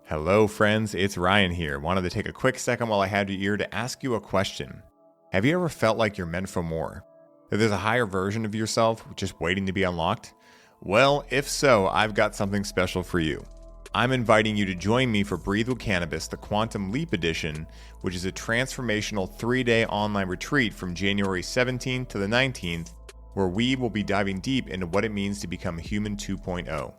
Hello, friends. It's Ryan here. Wanted to take a quick second while I had your ear to ask you a question. Have you ever felt like you're meant for more? That there's a higher version of yourself just waiting to be unlocked? Well, if so, I've got something special for you. I'm inviting you to join me for Breathe with Cannabis, the Quantum Leap Edition, which is a transformational 3-day online retreat from January 17th to the 19th, where we will be diving deep into what it means to become Human 2.0.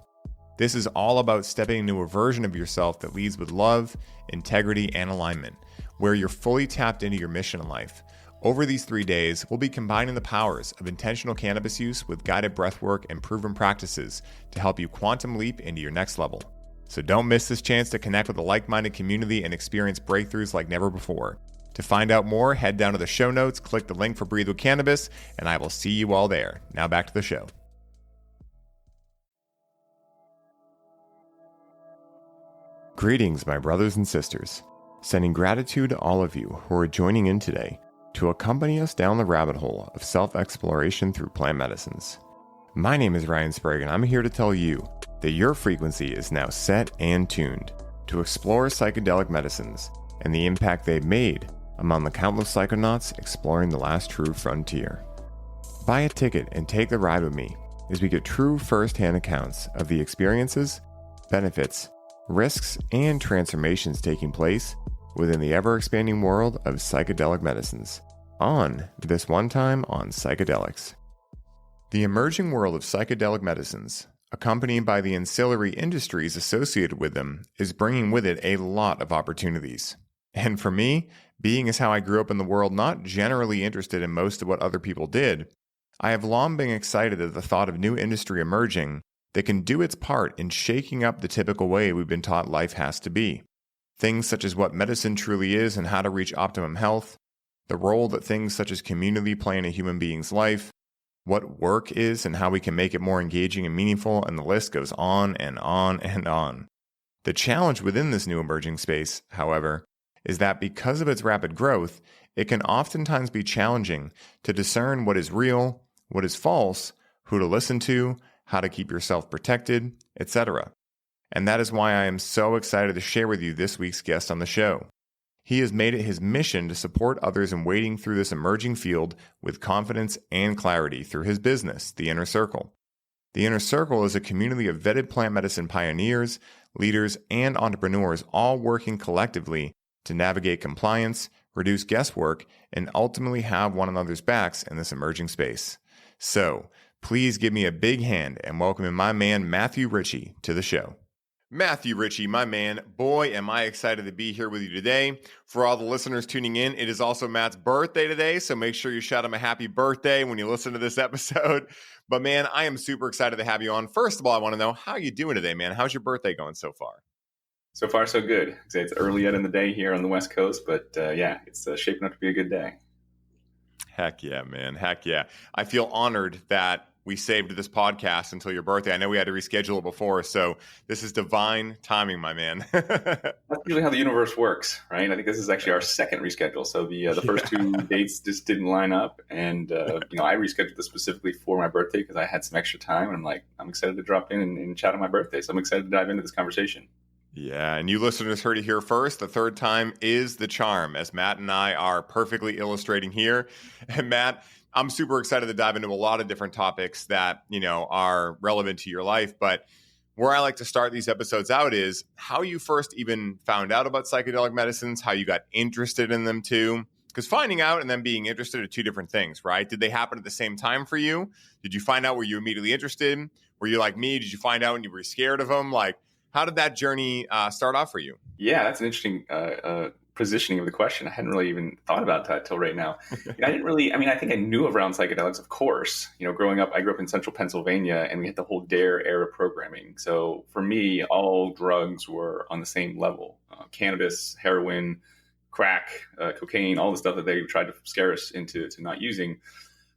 This is all about stepping into a version of yourself that leads with love, integrity, and alignment, where you're fully tapped into your mission in life. Over these 3 days, we'll be combining the powers of intentional cannabis use with guided breathwork and proven practices to help you quantum leap into your next level. So don't miss this chance to connect with a like-minded community and experience breakthroughs like never before. To find out more, head down to the show notes, click the link for Breathe with Cannabis, and I will see you all there. Now back to the show. Greetings, my brothers and sisters. Sending gratitude to all of you who are joining in today to accompany us down the rabbit hole of self-exploration through plant medicines. My name is Ryan Sprague, and I'm here to tell you that your frequency is now set and tuned to explore psychedelic medicines and the impact they've made among the countless psychonauts exploring the last true frontier. Buy a ticket and take the ride with me as we get true first-hand accounts of the experiences, benefits, risks, and transformations taking place within the ever-expanding world of psychedelic medicines on This One Time on Psychedelics. The emerging world of psychedelic medicines, accompanied by the ancillary industries associated with them, is bringing with it a lot of opportunities. And for me, being as how I grew up in the world not generally interested in most of what other people did, I have long been excited at the thought of new industry emerging that can do its part in shaking up the typical way we've been taught life has to be. Things such as what medicine truly is and how to reach optimum health, the role that things such as community play in a human being's life, what work is and how we can make it more engaging and meaningful, and the list goes on and on and on. The challenge within this new emerging space, however, is that because of its rapid growth, it can oftentimes be challenging to discern what is real, what is false, who to listen to, how to keep yourself protected, etc. And that is why I am so excited to share with you this week's guest on the show. He has made it his mission to support others in wading through this emerging field with confidence and clarity through his business, The Inner Circle. The Inner Circle is a community of vetted plant medicine pioneers, leaders, and entrepreneurs all working collectively to navigate compliance, reduce guesswork, and ultimately have one another's backs in this emerging space. So, please give me a big hand and welcome my man, Matthew Ritchey, to the show. Matthew Ritchey, my man, boy, am I excited to be here with you today. For all the listeners tuning in, it is also Matt's birthday today, so make sure you shout him a happy birthday when you listen to this episode. But man, I am super excited to have you on. First of all, I want to know, how are you doing today, man? How's your birthday going so far? So far, so good. It's early yet in the day here on the West Coast, but yeah, it's shaping up to be a good day. Heck yeah, man. Heck yeah. I feel honored that we saved this podcast until your birthday. I know we had to reschedule it before, so this is divine timing, my man. That's usually how the universe works, right? I think this is actually our second reschedule. So the first two dates just didn't line up, and I rescheduled this specifically for my birthday because I had some extra time, and I'm excited to drop in and chat on my birthday. So I'm excited to dive into this conversation. Yeah, and you listeners heard it here first. The third time is the charm, as Matt and I are perfectly illustrating here. And Matt, I'm super excited to dive into a lot of different topics that, are relevant to your life. But where I like to start these episodes out is how you first even found out about psychedelic medicines, how you got interested in them too. Because finding out and then being interested are two different things, right? Did they happen at the same time for you? Did you find out, were you immediately interested? Were you like me? Did you find out and you were scared of them? How did that journey start off for you? Yeah, that's an interesting positioning of the question. I hadn't really even thought about that till right now. I think I knew around psychedelics, of course. Growing up, I grew up in central Pennsylvania, and we had the whole DARE era programming. So for me, all drugs were on the same level. Cannabis, heroin, crack, cocaine, all the stuff that they tried to scare us into not using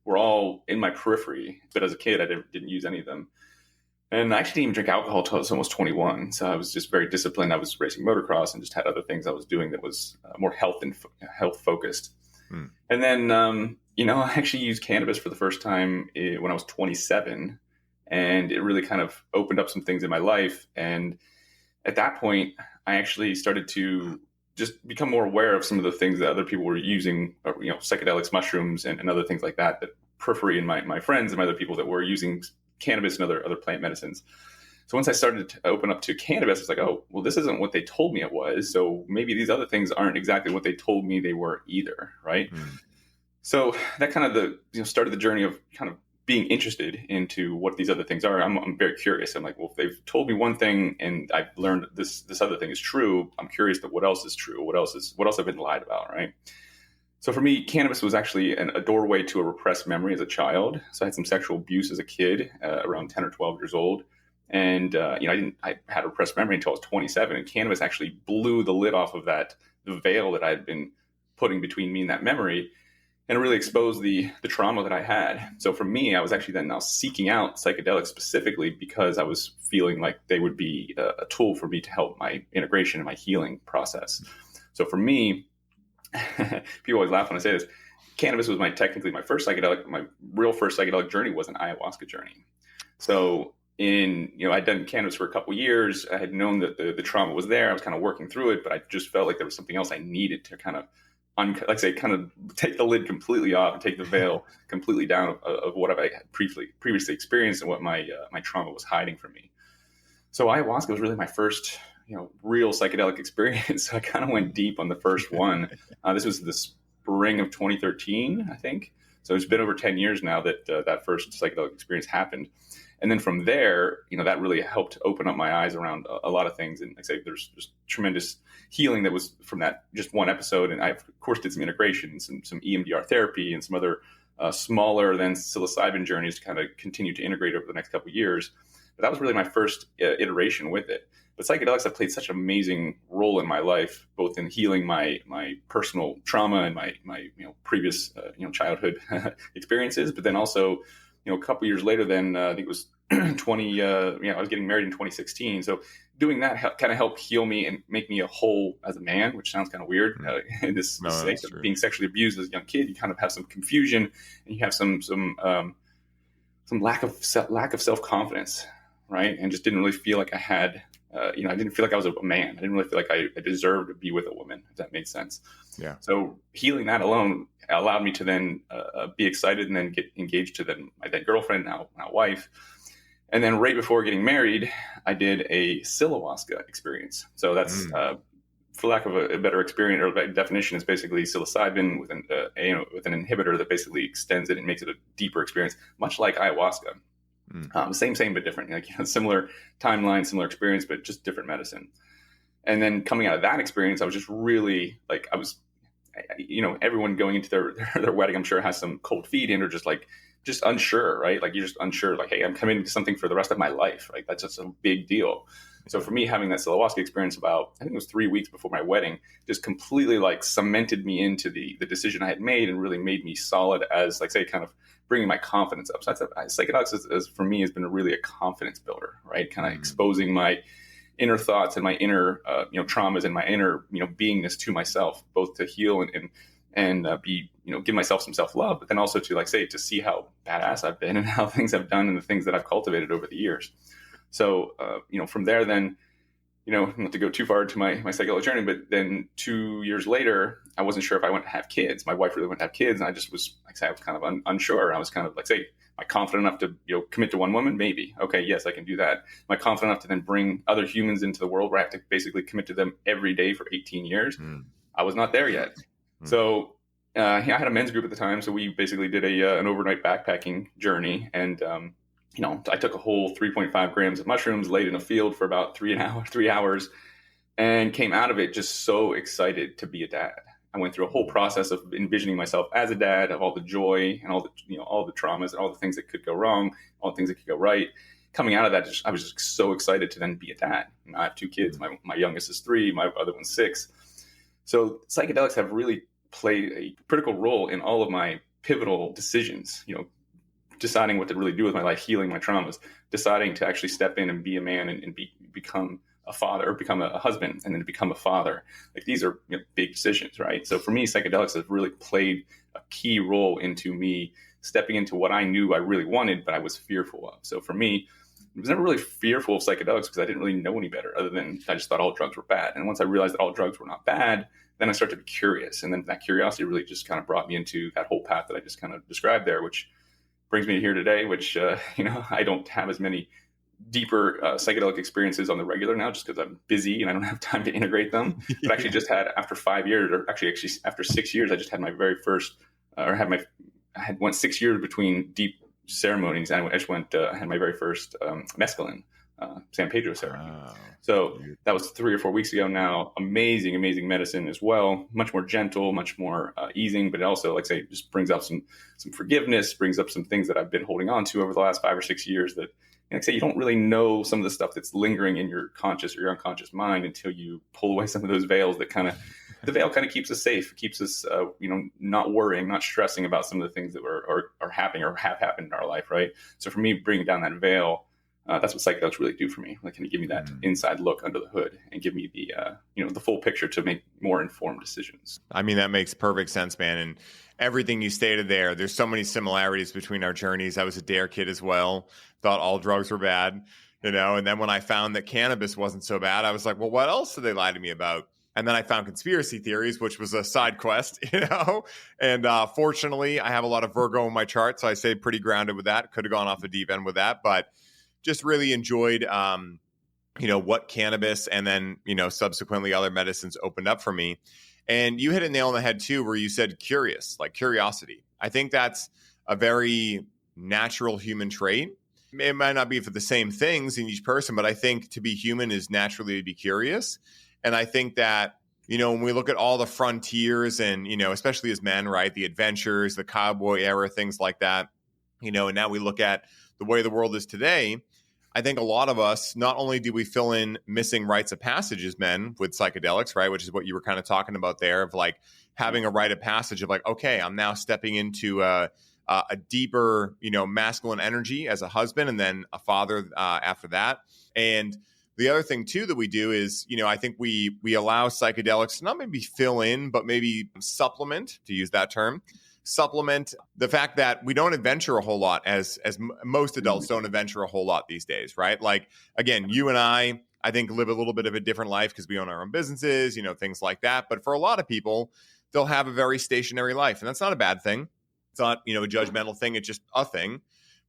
were all in my periphery. But as a kid, I didn't use any of them. And I actually didn't even drink alcohol until I was almost 21. So I was just very disciplined. I was racing motocross and just had other things I was doing that was more health focused. And then, I actually used cannabis for the first time when I was 27. And it really kind of opened up some things in my life. And at that point, I actually started to just become more aware of some of the things that other people were using, psychedelics, mushrooms, and other things like that, that periphery in my friends and my other people that were using cannabis and other plant medicines. So once I started to open up to cannabis, it's like, oh, well, this isn't what they told me it was. So maybe these other things aren't exactly what they told me they were either, right? So that kind of started the journey of kind of being interested into what these other things are. I'm very curious. I'm like, well, if they've told me one thing and I've learned this other thing is true, I'm curious to what else is true, what else I've been lied about, right? So for me, cannabis was actually a doorway to a repressed memory as a child. So I had some sexual abuse as a kid, around 10 or 12 years old. And, I had a repressed memory until I was 27, and cannabis actually blew the lid off of the veil that I had been putting between me and that memory, and it really exposed the trauma that I had. So for me, I was actually then now seeking out psychedelics specifically because I was feeling like they would be a tool for me to help my integration and my healing process. So for me, people always laugh when I say this, cannabis was technically my first psychedelic. My real first psychedelic journey was an ayahuasca journey. So I'd done cannabis for a couple of years. I had known that the trauma was there. I was kind of working through it, but I just felt like there was something else I needed to kind of kind of take the lid completely off and take the veil completely down of what I had previously experienced and what my trauma was hiding from me. So ayahuasca was really my first, real psychedelic experience. So I kind of went deep on the first one. This was the spring of 2013, I think. So it's been over 10 years now that that first psychedelic experience happened. And then from there, that really helped open up my eyes around a lot of things. And like I say, there's tremendous healing that was from that just one episode. And I, of course, did some integration, some EMDR therapy, and some other smaller than psilocybin journeys to kind of continue to integrate over the next couple of years. But that was really my first iteration with it. But psychedelics have played such an amazing role in my life, both in healing my personal trauma and my previous childhood experiences, but then also a couple years later, then I think it was 20. I was getting married in 2016. So doing that kind of helped heal me and make me a whole as a man, which sounds kind of weird. In this state of being sexually abused as a young kid, you kind of have some confusion and you have some lack of self-confidence, right? And just didn't really feel like I had. I didn't feel like I was a man. I didn't really feel like I deserved to be with a woman, if that made sense. Yeah. So healing that alone allowed me to then be excited and then get engaged to my then girlfriend, now wife. And then right before getting married, I did a psilocybin experience. So that's, for lack of a better experience or definition, is basically psilocybin with an inhibitor that basically extends it and makes it a deeper experience, much like ayahuasca. Same, but different. Similar timeline, similar experience, but just different medicine. And then coming out of that experience, I was just really everyone going into their wedding, I'm sure, has some cold feet in or just unsure, right? Like you're just unsure, like, hey, I'm committing to something for the rest of my life. Right? That's just a big deal. So for me, having that ayahuasca experience I think it was 3 weeks before my wedding, just completely cemented me into the decision I had made and really made me solid as, kind of bringing my confidence up. So psychedelics for me has been really a confidence builder, right? Kind of exposing my inner thoughts and my inner, traumas and my inner, beingness to myself, both to heal and be, give myself some self-love, but then also to see how badass I've been and how things I've done and the things that I've cultivated over the years. So, from there, then, not to go too far into my psychedelic journey, but then 2 years later, I wasn't sure if I wanted to have kids. My wife really wanted to have kids. And I just was, I was kind of unsure. I was kind of am I confident enough to, commit to one woman? Maybe. Okay. Yes, I can do that. Am I confident enough to then bring other humans into the world where I have to basically commit to them every day for 18 years? I was not there yet. So, I had a men's group at the time. So we basically did an overnight backpacking journey. And, I took a whole 3.5 grams of mushrooms, laid in a field for about 3 hours, and came out of it just so excited to be a dad. I went through a whole process of envisioning myself as a dad, of all the joy and all the traumas and all the things that could go wrong, all the things that could go right. Coming out of that, I was just so excited to then be a dad. I have 2 kids. My youngest is 3. My other one's 6. So psychedelics have really played a critical role in all of my pivotal decisions, deciding what to really do with my life, healing my traumas, deciding to actually step in and be a man and become a father, or become a husband, and then become a father. These are big decisions, right? So for me, psychedelics has really played a key role into me stepping into what I knew I really wanted, but I was fearful of. So for me, was never really fearful of psychedelics because I didn't really know any better other than I just thought all drugs were bad. And once I realized that all drugs were not bad, then I started to be curious. And then that curiosity really just kind of brought me into that whole path that I just kind of described there, which brings me here today, which, I don't have as many deeper psychedelic experiences on the regular now just because I'm busy and I don't have time to integrate them. But actually just had after 5 years, or actually after 6 years, I just had my very first, I went 6 years between deep ceremonies, and I just had my very first mescaline San Pedro ceremony. Wow. So that was 3 or 4 weeks ago now. Amazing medicine as well. Much more gentle, much more easing, but it also, like I say, just brings up some forgiveness, brings up some things that I've been holding on to over the last 5 or 6 years that, like I say, you don't really know some of the stuff that's lingering in your conscious or your unconscious mind until you pull away some of those veils that the veil kind of keeps us safe, keeps us, not worrying, not stressing about some of the things that are happening or have happened in our life, right? So for me, bringing down that veil, that's what psychedelics really do for me. Like, can you give me that inside look under the hood and give me the full picture to make more informed decisions? I mean, that makes perfect sense, man. And everything you stated there, there's so many similarities between our journeys. I was a dare kid as well, thought all drugs were bad, and then when I found that cannabis wasn't so bad, I was like, well, what else did they lie to me about? And then I found conspiracy theories, which was a side quest, and fortunately I have a lot of Virgo in my chart. So I stayed pretty grounded with that. Could have gone off the deep end with that, but just really enjoyed, what cannabis and then, subsequently other medicines opened up for me. And you hit a nail on the head too, where you said curious, like curiosity. I think that's a very natural human trait. It might not be for the same things in each person, but I think to be human is naturally to be curious. And I think that, when we look at all the frontiers and, especially as men, right, the adventures, the cowboy era, things like that, and now we look at the way the world is today, I think a lot of us, not only do we fill in missing rites of passage as men with psychedelics, right, which is what you were kind of talking about there, of like having a rite of passage of like, okay, I'm now stepping into a deeper, masculine energy as a husband and then a father after that. And the other thing too that we do is, I think we allow psychedelics to not maybe fill in, but maybe supplement, to use that term, supplement the fact that we don't adventure a whole lot as most adults don't adventure a whole lot these days, right? Like, again, you and I think live a little bit of a different life because we own our own businesses, things like that. But for a lot of people, they'll have a very stationary life, and that's not a bad thing. It's not, a judgmental thing. It's just a thing.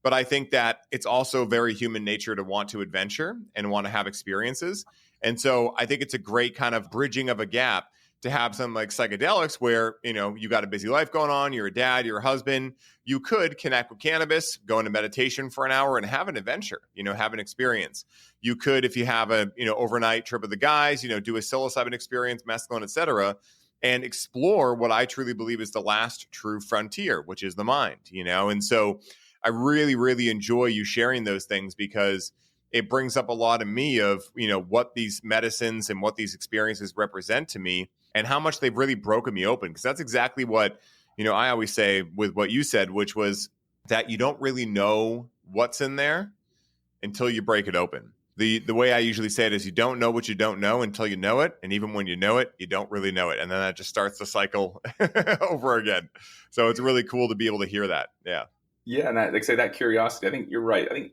But I think that it's also very human nature to want to adventure and want to have experiences. And so I think it's a great kind of bridging of a gap to have something like psychedelics where, you got a busy life going on, you're a dad, you're a husband, you could connect with cannabis, go into meditation for an hour and have an adventure, have an experience. You could, if you have a, overnight trip with the guys, do a psilocybin experience, mescaline, et cetera, and explore what I truly believe is the last true frontier, which is the mind, And so I really, really enjoy you sharing those things because it brings up a lot of me of, what these medicines and what these experiences represent to me and how much they've really broken me open. Because that's exactly what, I always say with what you said, which was that you don't really know what's in there until you break it open. The way I usually say it is you don't know what you don't know until you know it. And even when you know it, you don't really know it. And then that just starts the cycle over again. So it's really cool to be able to hear that. Yeah. Yeah. And like I say, that curiosity, I think you're right. I think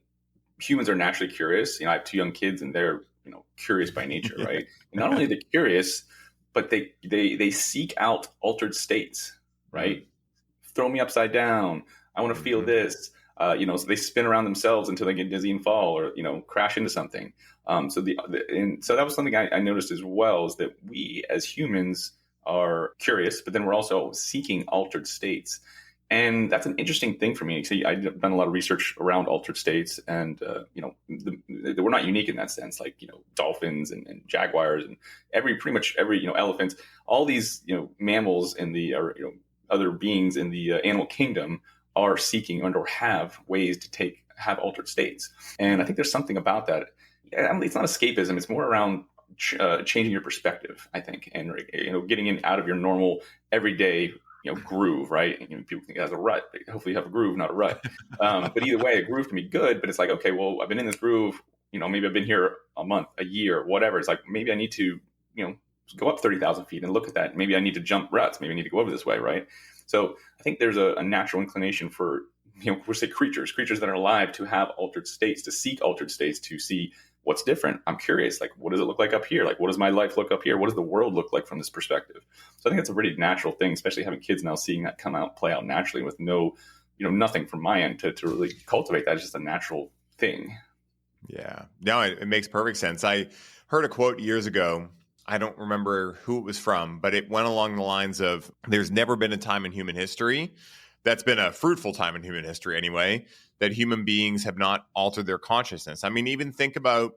humans are naturally curious. I have 2 young kids and they're, curious by nature, right? And not only are they curious, but they seek out altered states, right? Throw me upside down. I want to feel this. So they spin around themselves until they get dizzy and fall, or crash into something. So that was something I noticed as well, is that we as humans are curious, but then we're also seeking altered states. And that's an interesting thing for me. So I've done a lot of research around altered states, and we're not unique in that sense. Like dolphins and jaguars and pretty much every elephants, all these mammals in the other beings in the animal kingdom are seeking or have ways to have altered states. And I think there's something about that. It's not escapism. It's more around changing your perspective, I think, and getting out of your normal everyday groove, right? And, people think it has a rut. Hopefully you have a groove, not a rut. But either way, a groove can be good, but it's like, okay, well, I've been in this groove, maybe I've been here a month, a year, whatever. It's like, maybe I need to, go up 30,000 feet and look at that. Maybe I need to jump ruts. Maybe I need to go over this way, right? So I think there's a natural inclination for we'll say creatures that are alive to have altered states, to seek altered states, to see what's different. I'm curious, like, what does it look like up here? Like, what does my life look up here? What does the world look like from this perspective? So I think it's a pretty natural thing, especially having kids now, seeing that play out naturally with nothing from my end to really cultivate that. It's just a natural thing. Yeah. No, it makes perfect sense. I heard a quote years ago. I don't remember who it was from, but it went along the lines of, there's never been a time in human history that's been a fruitful time in human history anyway, that human beings have not altered their consciousness. I mean, even think about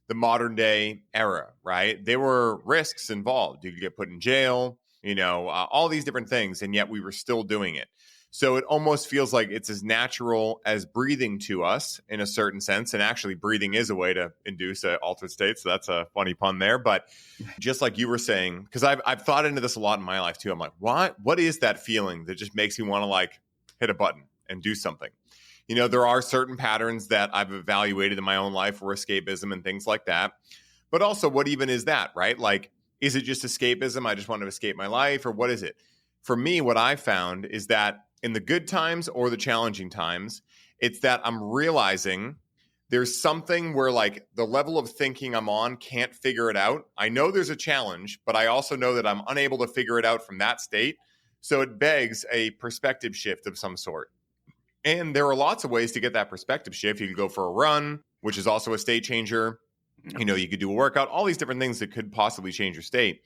the modern day era, right? There were risks involved. You could get put in jail, all these different things, and yet we were still doing it. So it almost feels like it's as natural as breathing to us in a certain sense. And actually, breathing is a way to induce an altered state. So that's a funny pun there. But just like you were saying, because I've thought into this a lot in my life too. I'm like, what is that feeling that just makes me want to like hit a button and do something? There are certain patterns that I've evaluated in my own life for escapism and things like that. But also, what even is that, right? Like, is it just escapism? I just want to escape my life, or what is it? For me, what I found is that in the good times or the challenging times, it's that I'm realizing there's something where like the level of thinking I'm on can't figure it out. I know there's a challenge, but I also know that I'm unable to figure it out from that state. So it begs a perspective shift of some sort. And there are lots of ways to get that perspective shift. You could go for a run, which is also a state changer. You could do a workout, all these different things that could possibly change your state.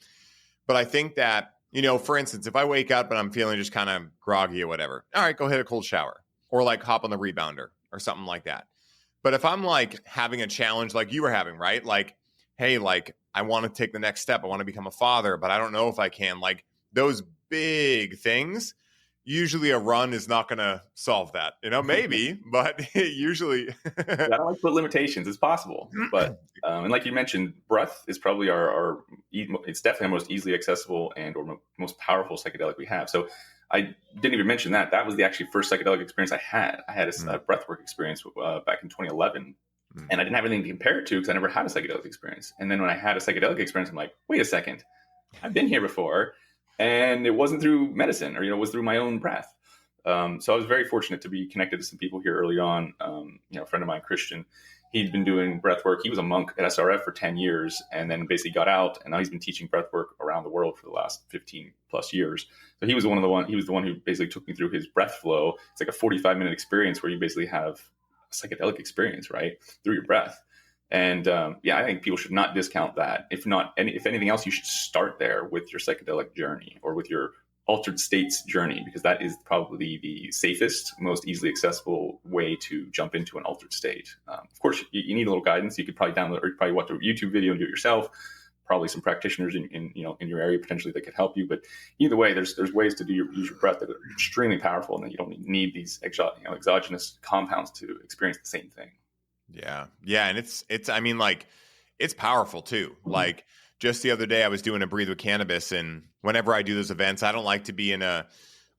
But I think that, for instance, if I wake up and I'm feeling just kind of groggy or whatever, all right, go hit a cold shower or like hop on the rebounder or something like that. But if I'm like having a challenge like you were having, right? Like, hey, like I want to take the next step. I want to become a father, but I don't know if I can. Like those big things, usually a run is not going to solve that. Maybe, but usually. I don't like to put limitations. It's possible. But, and like you mentioned, breath is probably it's definitely our most easily accessible and or most powerful psychedelic we have. So I didn't even mention that. That was the actually first psychedelic experience I had. I had a breathwork experience back in 2011. And I didn't have anything to compare it to because I never had a psychedelic experience. And then when I had a psychedelic experience, I'm like, wait a second, I've been here before. And it wasn't through medicine, or it was through my own breath. So I was very fortunate to be connected to some people here early on. A friend of mine, Christian, he'd been doing breath work. He was a monk at SRF for 10 years and then basically got out. And now he's been teaching breath work around the world for the last 15 plus years. So he was the one who basically took me through his breath flow. It's like a 45-minute experience where you basically have a psychedelic experience, right, through your breath. And I think people should not discount that. If anything else, you should start there with your psychedelic journey or with your altered states journey, because that is probably the safest, most easily accessible way to jump into an altered state. Of course, you need a little guidance. You could probably download or you probably watch a YouTube video and do it yourself. Probably some practitioners in your area potentially that could help you. But either way, there's ways to use your breath that are extremely powerful, and that you don't need these exogenous compounds to experience the same thing. Yeah. And it's powerful too. Mm-hmm. Like just the other day I was doing a breathe with cannabis, and whenever I do those events, I don't like to be in a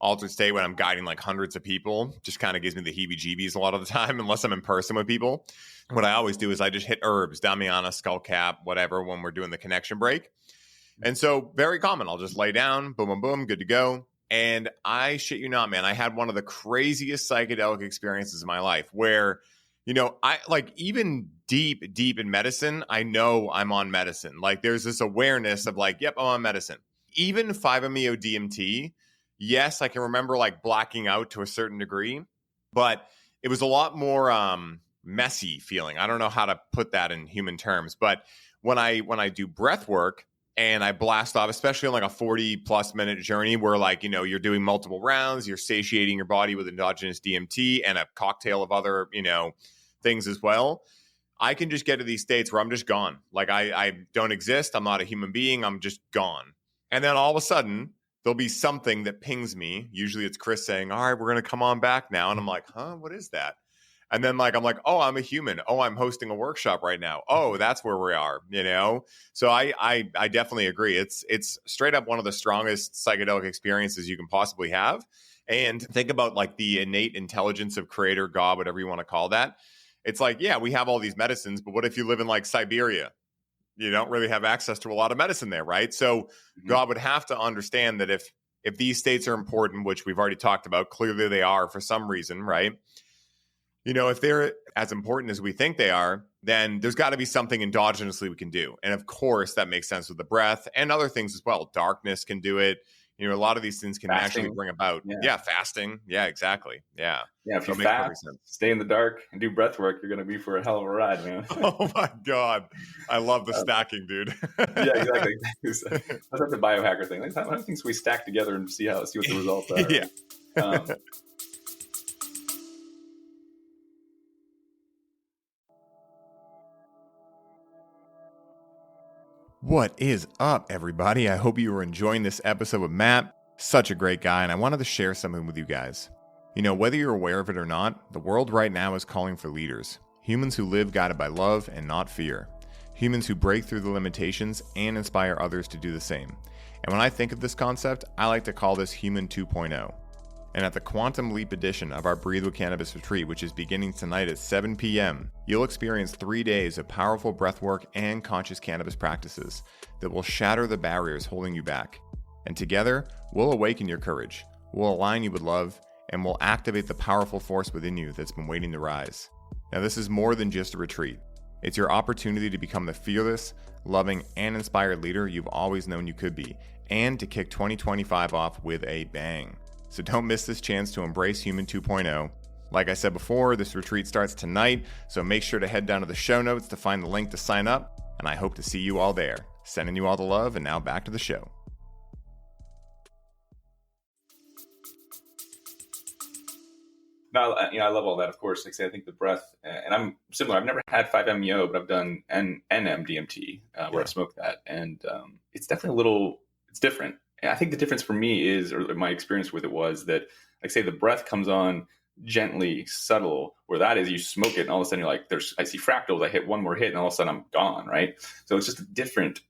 altered state when I'm guiding like hundreds of people. Just kind of gives me the heebie-jeebies a lot of the time, unless I'm in person with people. What I always do is I just hit herbs, Damiana, skullcap, whatever, when we're doing the connection break. And so very common. I'll just lay down, boom, boom, boom, good to go. And I shit you not, man, I had one of the craziest psychedelic experiences in my life where I like even deep in medicine, I know I'm on medicine. Like there's this awareness of like, yep, I'm on medicine. Even 5-MeO DMT, yes, I can remember like blacking out to a certain degree, but it was a lot more messy feeling. I don't know how to put that in human terms, but when I do breath work and I blast off, especially on like a 40+ minute journey where like, you're doing multiple rounds, you're satiating your body with endogenous DMT and a cocktail of other, things as well. I can just get to these states where I'm just gone. Like I don't exist. I'm not a human being. I'm just gone. And then all of a sudden there'll be something that pings me. Usually it's Chris saying, all right, we're going to come on back now. And I'm like, huh, what is that? And then I'm like, oh, I'm a human. Oh, I'm hosting a workshop right now. Oh, that's where we are, So I definitely agree. It's straight up one of the strongest psychedelic experiences you can possibly have. And think about like the innate intelligence of creator, God, whatever you want to call that. It's like, yeah, we have all these medicines, but what if you live in like Siberia? You don't really have access to a lot of medicine there, right? So God would have to understand that if if these states are important, which we've already talked about, clearly they are for some reason, right? If they're as important as we think they are, then there's got to be something endogenously we can do. And of course, that makes sense with the breath and other things as well. Darkness can do it. A lot of these things can Fasting. naturally bring about. Yeah, fasting. Yeah, exactly. Yeah. If you fast, stay in the dark, and do breath work, you're going to be for a hell of a ride, man. Oh my God. I love the stacking, dude. Yeah, exactly. That's the biohacker thing. Like, how many things we stack together and see what the results are. Yeah. What is up, everybody? I hope you are enjoying this episode with Matt. Such a great guy, and I wanted to share something with you guys. Whether you're aware of it or not, the world right now is calling for leaders. Humans who live guided by love and not fear. Humans who break through the limitations and inspire others to do the same. And when I think of this concept, I like to call this Human 2.0. And at the Quantum Leap edition of our Breathe with Cannabis retreat, which is beginning tonight at 7 p.m., you'll experience 3 days of powerful breathwork and conscious cannabis practices that will shatter the barriers holding you back. And together, we'll awaken your courage, we'll align you with love, and we'll activate the powerful force within you that's been waiting to rise. Now, this is more than just a retreat. It's your opportunity to become the fearless, loving, and inspired leader you've always known you could be, and to kick 2025 off with a bang. So don't miss this chance to embrace Human 2.0. Like I said before, this retreat starts tonight, so make sure to head down to the show notes to find the link to sign up, and I hope to see you all there. Sending you all the love, and now back to the show. No, I love all that, of course. Like I say, I think the breath, and I'm similar. I've never had 5-MeO, but I've done NMDMT, where I've smoked that, and it's definitely it's different. And I think the difference for me is, or my experience with it was that, like say, the breath comes on gently, subtle, where that is, you smoke it, and all of a sudden you're like, I see fractals, I hit one more hit, and all of a sudden I'm gone, right? So it's just a different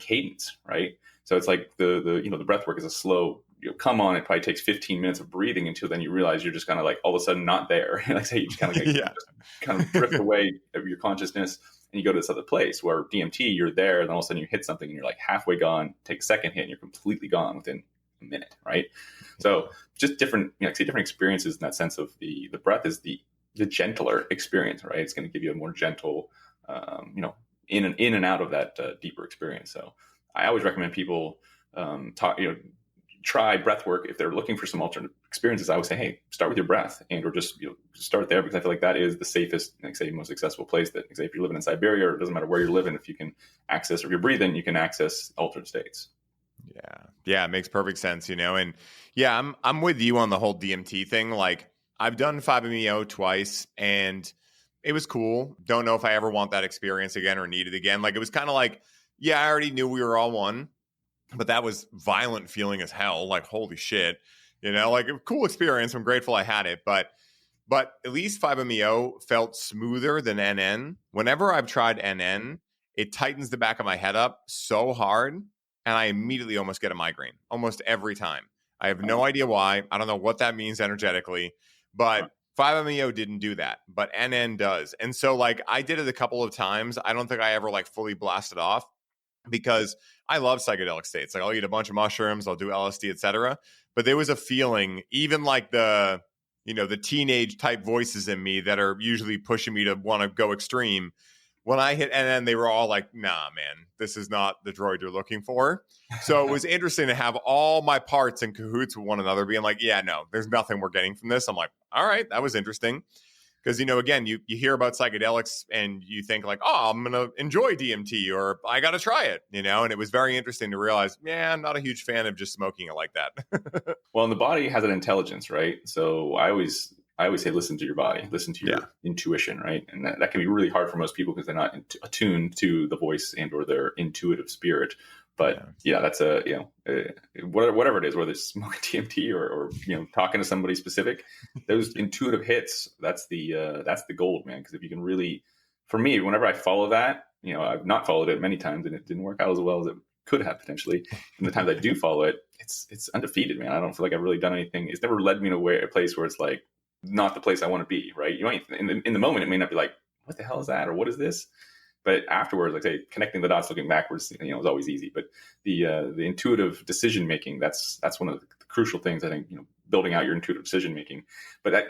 cadence, right? So it's like the breath work is a slow, come on, it probably takes 15 minutes of breathing until then you realize you're just kind of like all of a sudden not there. Like say, you just kind of just kind of drift away of your consciousness, and you go to this other place where DMT, you're there, and then all of a sudden you hit something and you're like halfway gone, take a second hit, and you're completely gone within a minute, right? So just different, different experiences in that sense of the breath is the gentler experience, right? It's going to give you a more gentle, in and out of that deeper experience. So I always recommend people try breath work if they're looking for some alternate experiences. I would say, hey, start with your breath, or just start there, because I feel like that is the safest, most accessible place. That, if you're living in Siberia, or it doesn't matter where you're living, if you can access, or if you're breathing, you can access altered states. Yeah, it makes perfect sense, and yeah, I'm with you on the whole DMT thing. Like, I've done 5-MeO twice, and it was cool. Don't know if I ever want that experience again or need it again. Like, it was kind of like, yeah, I already knew we were all one. But that was violent feeling as hell. Like, holy shit, like a cool experience. I'm grateful I had it. But at least 5-MeO felt smoother than NN. Whenever I've tried NN, it tightens the back of my head up so hard, and I immediately almost get a migraine almost every time. I have no idea why. I don't know what that means energetically, but 5-MeO didn't do that, but NN does. And so, like, I did it a couple of times. I don't think I ever like fully blasted off, because I love psychedelic states. Like, I'll eat a bunch of mushrooms, I'll do LSD, etc. But there was a feeling, even like the teenage type voices in me that are usually pushing me to want to go extreme. When I hit NN, they were all like, nah, man, this is not the droid you're looking for. So it was interesting to have all my parts in cahoots with one another, being like, yeah, no, there's nothing we're getting from this. I'm like, all right, that was interesting. Because, again, you hear about psychedelics and you think like, oh, I'm going to enjoy DMT, or I got to try it, and it was very interesting to realize, yeah, I'm not a huge fan of just smoking it like that. Well, and the body has an intelligence, right? So I always say, listen to your body, listen to your intuition, right? And that can be really hard for most people because they're not attuned to the voice and or their intuitive spirit. But that's whatever it is, whether it's smoking DMT or talking to somebody specific, those intuitive hits, that's the gold, man. Because if you can really, for me, whenever I follow that, I've not followed it many times and it didn't work out as well as it could have potentially. And the times I do follow it, it's undefeated, man. I don't feel like I've really done anything. It's never led me to a place where it's like not the place I want to be, right? In the moment, it may not be like, what the hell is that, or what is this? But afterwards, like say connecting the dots, looking backwards, is always easy. But the intuitive decision making, that's one of the crucial things, I think, building out your intuitive decision making. But that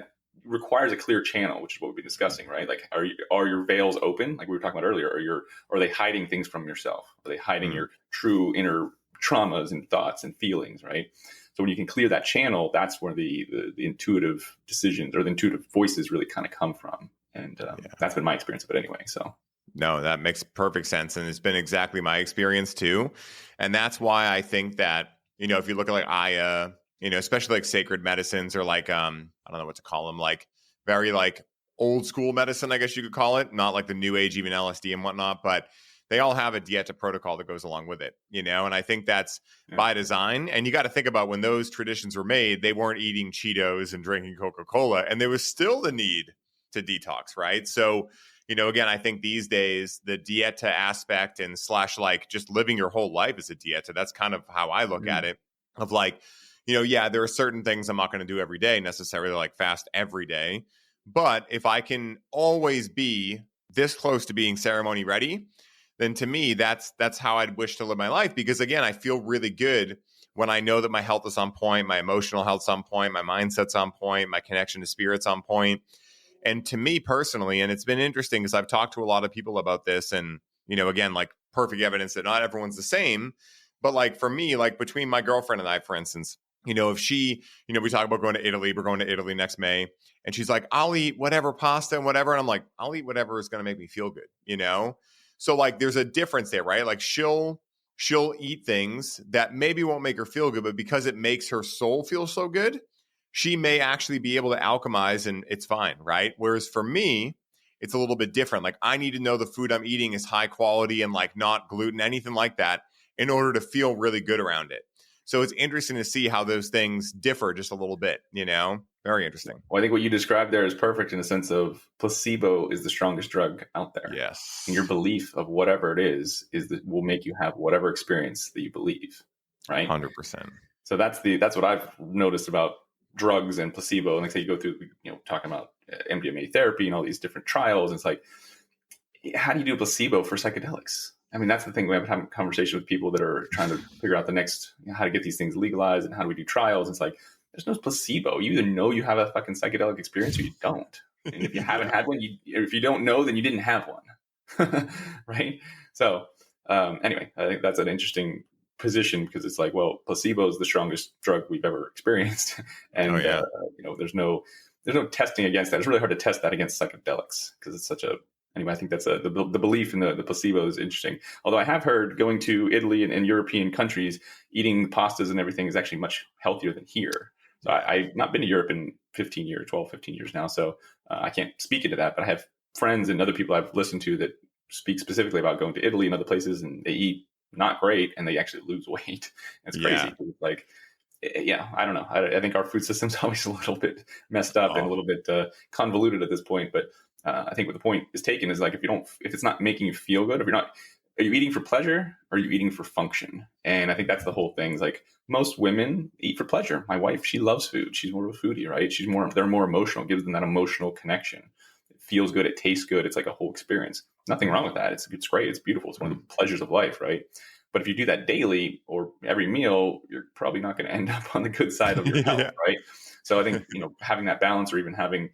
requires a clear channel, which is what we've been discussing, right? Like, are your veils open, like we were talking about earlier, or are they hiding things from yourself? Are they hiding your true inner traumas and thoughts and feelings, right? So when you can clear that channel, that's where the intuitive decisions or the intuitive voices really kind of come from. And that's been my experience of it anyway. So no, that makes perfect sense. And it's been exactly my experience too. And that's why I think that, if you look at like Aya, especially like sacred medicines or like, I don't know what to call them, like very like old school medicine, I guess you could call it, not like the new age, even LSD and whatnot, but they all have a dieta protocol that goes along with it, and I think that's by design. And you got to think about when those traditions were made, they weren't eating Cheetos and drinking Coca-Cola, and there was still the need to detox, right? So, again, I think these days the dieta aspect and / like just living your whole life as a dieta, that's kind of how I look at it, of like, there are certain things I'm not going to do every day necessarily, like fast every day. But if I can always be this close to being ceremony ready, then to me, that's how I'd wish to live my life. Because again, I feel really good when I know that my health is on point, my emotional health's on point, my mindset's on point, my connection to spirit's on point. And to me personally, and it's been interesting because I've talked to a lot of people about this, and, again, like perfect evidence that not everyone's the same. But like for me, like between my girlfriend and I, for instance, if she, we talk about going to Italy, we're going to Italy next May, and she's like, I'll eat whatever pasta and whatever. And I'm like, I'll eat whatever is going to make me feel good, So like there's a difference there, right? Like she'll eat things that maybe won't make her feel good, but because it makes her soul feel so good, she may actually be able to alchemize and it's fine, right? Whereas for me, it's a little bit different. Like I need to know the food I'm eating is high quality and like not gluten, anything like that, in order to feel really good around it. So it's interesting to see how those things differ just a little bit, Very interesting. Well, I think what you described there is perfect in the sense of placebo is the strongest drug out there. Yes. And your belief of whatever it is that will make you have whatever experience that you believe, right? 100%. So that's what I've noticed about drugs and placebo. And like say you go through, talking about MDMA therapy and all these different trials. And it's like, how do you do placebo for psychedelics? I mean, that's the thing. We have a conversation with people that are trying to figure out the next, how to get these things legalized and how do we do trials. It's like, there's no placebo. You either know you have a fucking psychedelic experience or you don't. And if you haven't had one, if you don't know, then you didn't have one. Right? So anyway, I think that's an interesting position because it's like, well, placebo is the strongest drug we've ever experienced. And, there's no testing against that. It's really hard to test that against psychedelics because it's such a, anyway, I think that's the belief in the placebo is interesting. Although I have heard going to Italy and European countries, eating pastas and everything is actually much healthier than here. So I've not been to Europe in 15 years now. So I can't speak into that, but I have friends and other people I've listened to that speak specifically about going to Italy and other places, and they eat not great and they actually lose weight. It's crazy. Yeah. Like, I don't know. I think our food system's always a little bit messed up and a little bit convoluted at this point. But I think what the point is taken is like, if it's not making you feel good, are you eating for pleasure or are you eating for function? And I think that's the whole thing. It's like most women eat for pleasure. My wife, she loves food. She's more of a foodie, right? They're more emotional. It gives them that emotional connection. It feels good. It tastes good. It's like a whole experience. Nothing wrong with that. It's great. It's beautiful. It's one of the pleasures of life, right? But if you do that daily or every meal, you're probably not going to end up on the good side of your health, right? So I think, having that balance, or even having,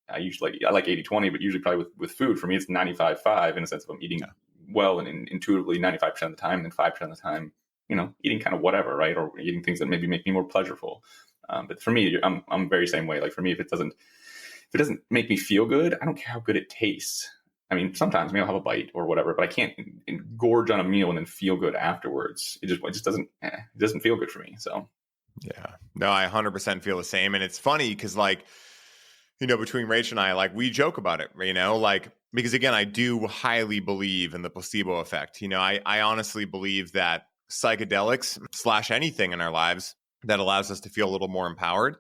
I like 80-20, but usually probably with food, for me, it's 95-5 in a sense of I'm eating well and intuitively 95% of the time, and 5% of the time, eating kind of whatever, right? Or eating things that maybe make me more pleasureful. But for me, I'm very same way. Like for me, if it doesn't make me feel good, I don't care how good it tastes. I mean, sometimes maybe I'll have a bite or whatever, but I can't gorge on a meal and then feel good afterwards. It just doesn't feel good for me. So, yeah, no, I 100% feel the same. And it's funny because like, between Rach and I, like we joke about it, because again, I do highly believe in the placebo effect. I honestly believe that psychedelics / anything in our lives that allows us to feel a little more empowered,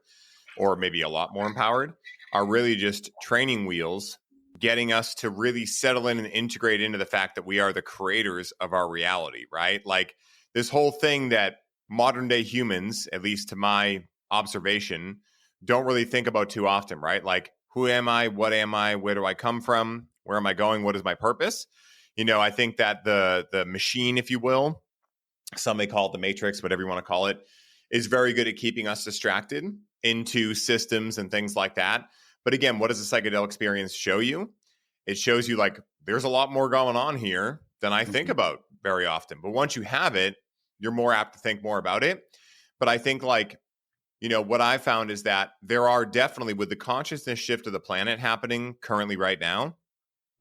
or maybe a lot more empowered, are really just training wheels, getting us to really settle in and integrate into the fact that we are the creators of our reality, right? Like this whole thing that modern day humans, at least to my observation, don't really think about too often, right? Like, who am I? What am I? Where do I come from? Where am I going? What is my purpose? I think that the machine, if you will, some may call it the matrix, whatever you want to call it, is very good at keeping us distracted into systems and things like that. But again, what does the psychedelic experience show you? It shows you like there's a lot more going on here than I think about very often. But once you have it, you're more apt to think more about it. But I think like, what I found is that there are definitely, with the consciousness shift of the planet happening currently right now,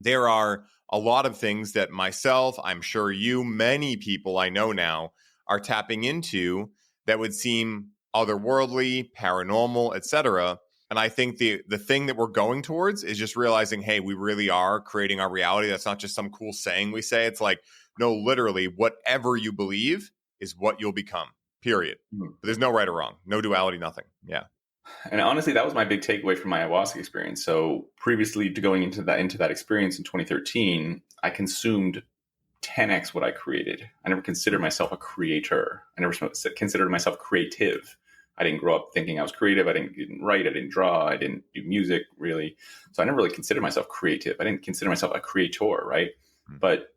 there are a lot of things that myself, I'm sure you, many people I know now are tapping into that would seem otherworldly, paranormal, etc. And I think the thing that we're going towards is just realizing, hey, we really are creating our reality. That's not just some cool saying we say. It's like, no, literally, whatever you believe is what you'll become, period. But there's no right or wrong, no duality, nothing. Yeah. And honestly, that was my big takeaway from my ayahuasca experience. So previously to going into that experience in 2013, I consumed 10x what I created. I never considered myself a creator. I never considered myself creative. I didn't grow up thinking I was creative. I didn't write. I didn't draw. I didn't do music really. So I never really considered myself creative. I didn't consider myself a creator, right? But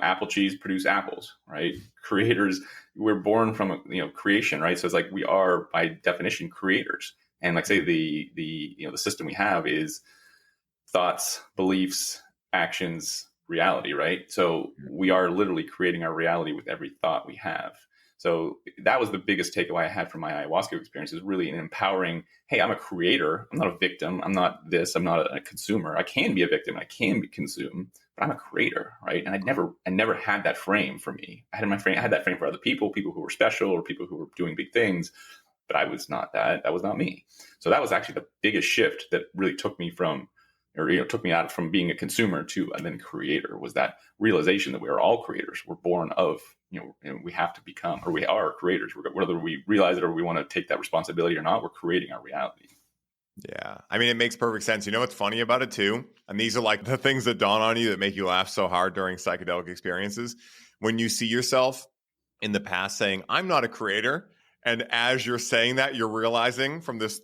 apple trees produce apples, right? Creators, we're born from creation, right? So it's like we are by definition creators. And like say the system we have is thoughts, beliefs, actions, reality, right? So we are literally creating our reality with every thought we have. So that was the biggest takeaway I had from my ayahuasca experience, is really an empowering, hey, I'm a creator. I'm not a victim. I'm not this. I'm not a consumer. I can be a victim. I can be consumed, but I'm a creator, right? And I never had that frame for me. I had that frame for other people who were special or people who were doing big things, but I was not that. That was not me. So that was actually the biggest shift that really took me out from being a consumer to and then creator, was that realization that we are all creators. We're born of, we have to become, or we are creators, whether we realize it or we want to take that responsibility or not. We're creating our reality. Yeah. I mean, it makes perfect sense. You know what's funny about it too? And these are like the things that dawn on you that make you laugh so hard during psychedelic experiences. When you see yourself in the past saying, I'm not a creator. And as you're saying that, you're realizing from this,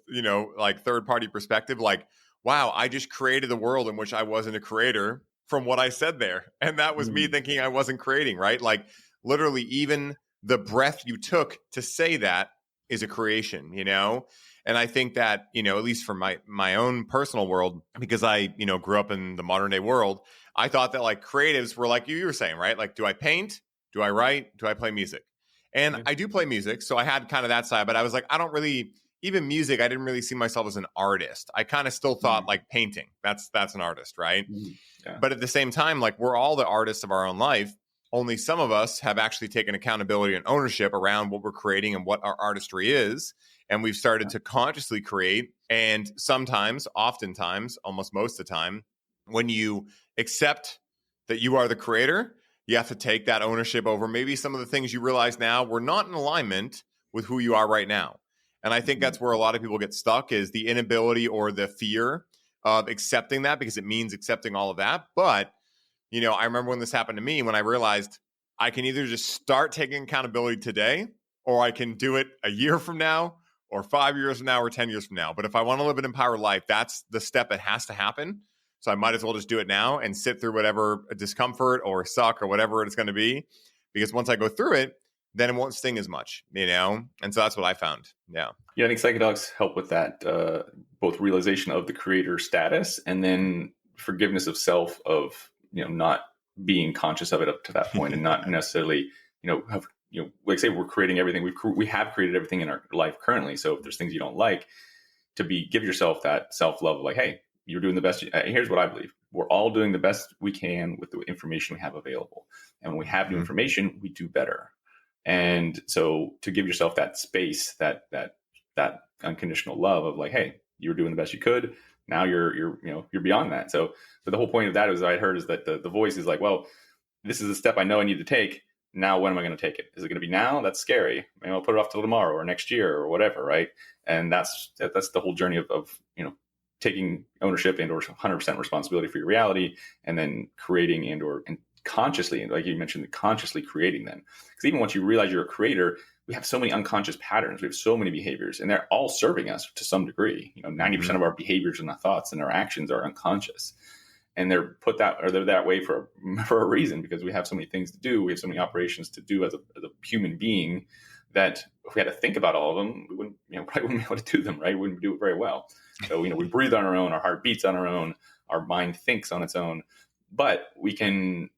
like third party perspective, like, wow, I just created a world in which I wasn't a creator from what I said there. And that was me thinking I wasn't creating, right? Like literally even the breath you took to say that is a creation, And I think that, at least for my own personal world, because I, grew up in the modern day world, I thought that like creatives were like you were saying, right? Like, do I paint? Do I write? Do I play music? And I do play music. So I had kind of that side, but I was like, I don't really, even music, I didn't really see myself as an artist. I kind of still thought like painting, that's an artist, right? Yeah. But at the same time, like we're all the artists of our own life. Only some of us have actually taken accountability and ownership around what we're creating and what our artistry is. And we've started to consciously create. And sometimes, oftentimes, almost most of the time, when you accept that you are the creator, you have to take that ownership over maybe some of the things you realize now were not in alignment with who you are right now. And I think that's where a lot of people get stuck, is the inability or the fear of accepting that, because it means accepting all of that. But, I remember when this happened to me, when I realized I can either just start taking accountability today, or I can do it a year from now, or 5 years from now, or 10 years from now. But if I want to live an empowered life, that's the step that has to happen. So I might as well just do it now and sit through whatever discomfort or suck or whatever it's going to be. Because once I go through it, then it won't sting as much, And so that's what I found. Yeah. Yeah, I think psychedelics help with that, both realization of the creator status and then forgiveness of self, of, not being conscious of it up to that point and not necessarily, like say we're creating everything. We have created everything in our life currently. So if there's things you don't like, give yourself that self-love of like, hey, you're doing the best. Here's what I believe. We're all doing the best we can with the information we have available. And when we have new information, we do better. And so to give yourself that space, that unconditional love of like, hey, you were doing the best you could. Now you're beyond that. So the whole point of that is I heard is that the voice is like, well, this is a step I know I need to take. Now, when am I going to take it? Is it going to be now? That's scary. Maybe I'll put it off till tomorrow or next year or whatever. Right. And that's the whole journey of taking ownership and or 100% responsibility for your reality, and then creating and consciously, like you mentioned, consciously creating them. Because even once you realize you're a creator, we have so many unconscious patterns. We have so many behaviors, and they're all serving us to some degree. 90% of our behaviors and our thoughts and our actions are unconscious. and they're that way for a reason, because we have so many things to do. We have so many operations to do as a human being, that if we had to think about all of them, we wouldn't, probably wouldn't be able to do them, right? We wouldn't do it very well. So, we breathe on our own, our heart beats on our own, our mind thinks on its own, but we can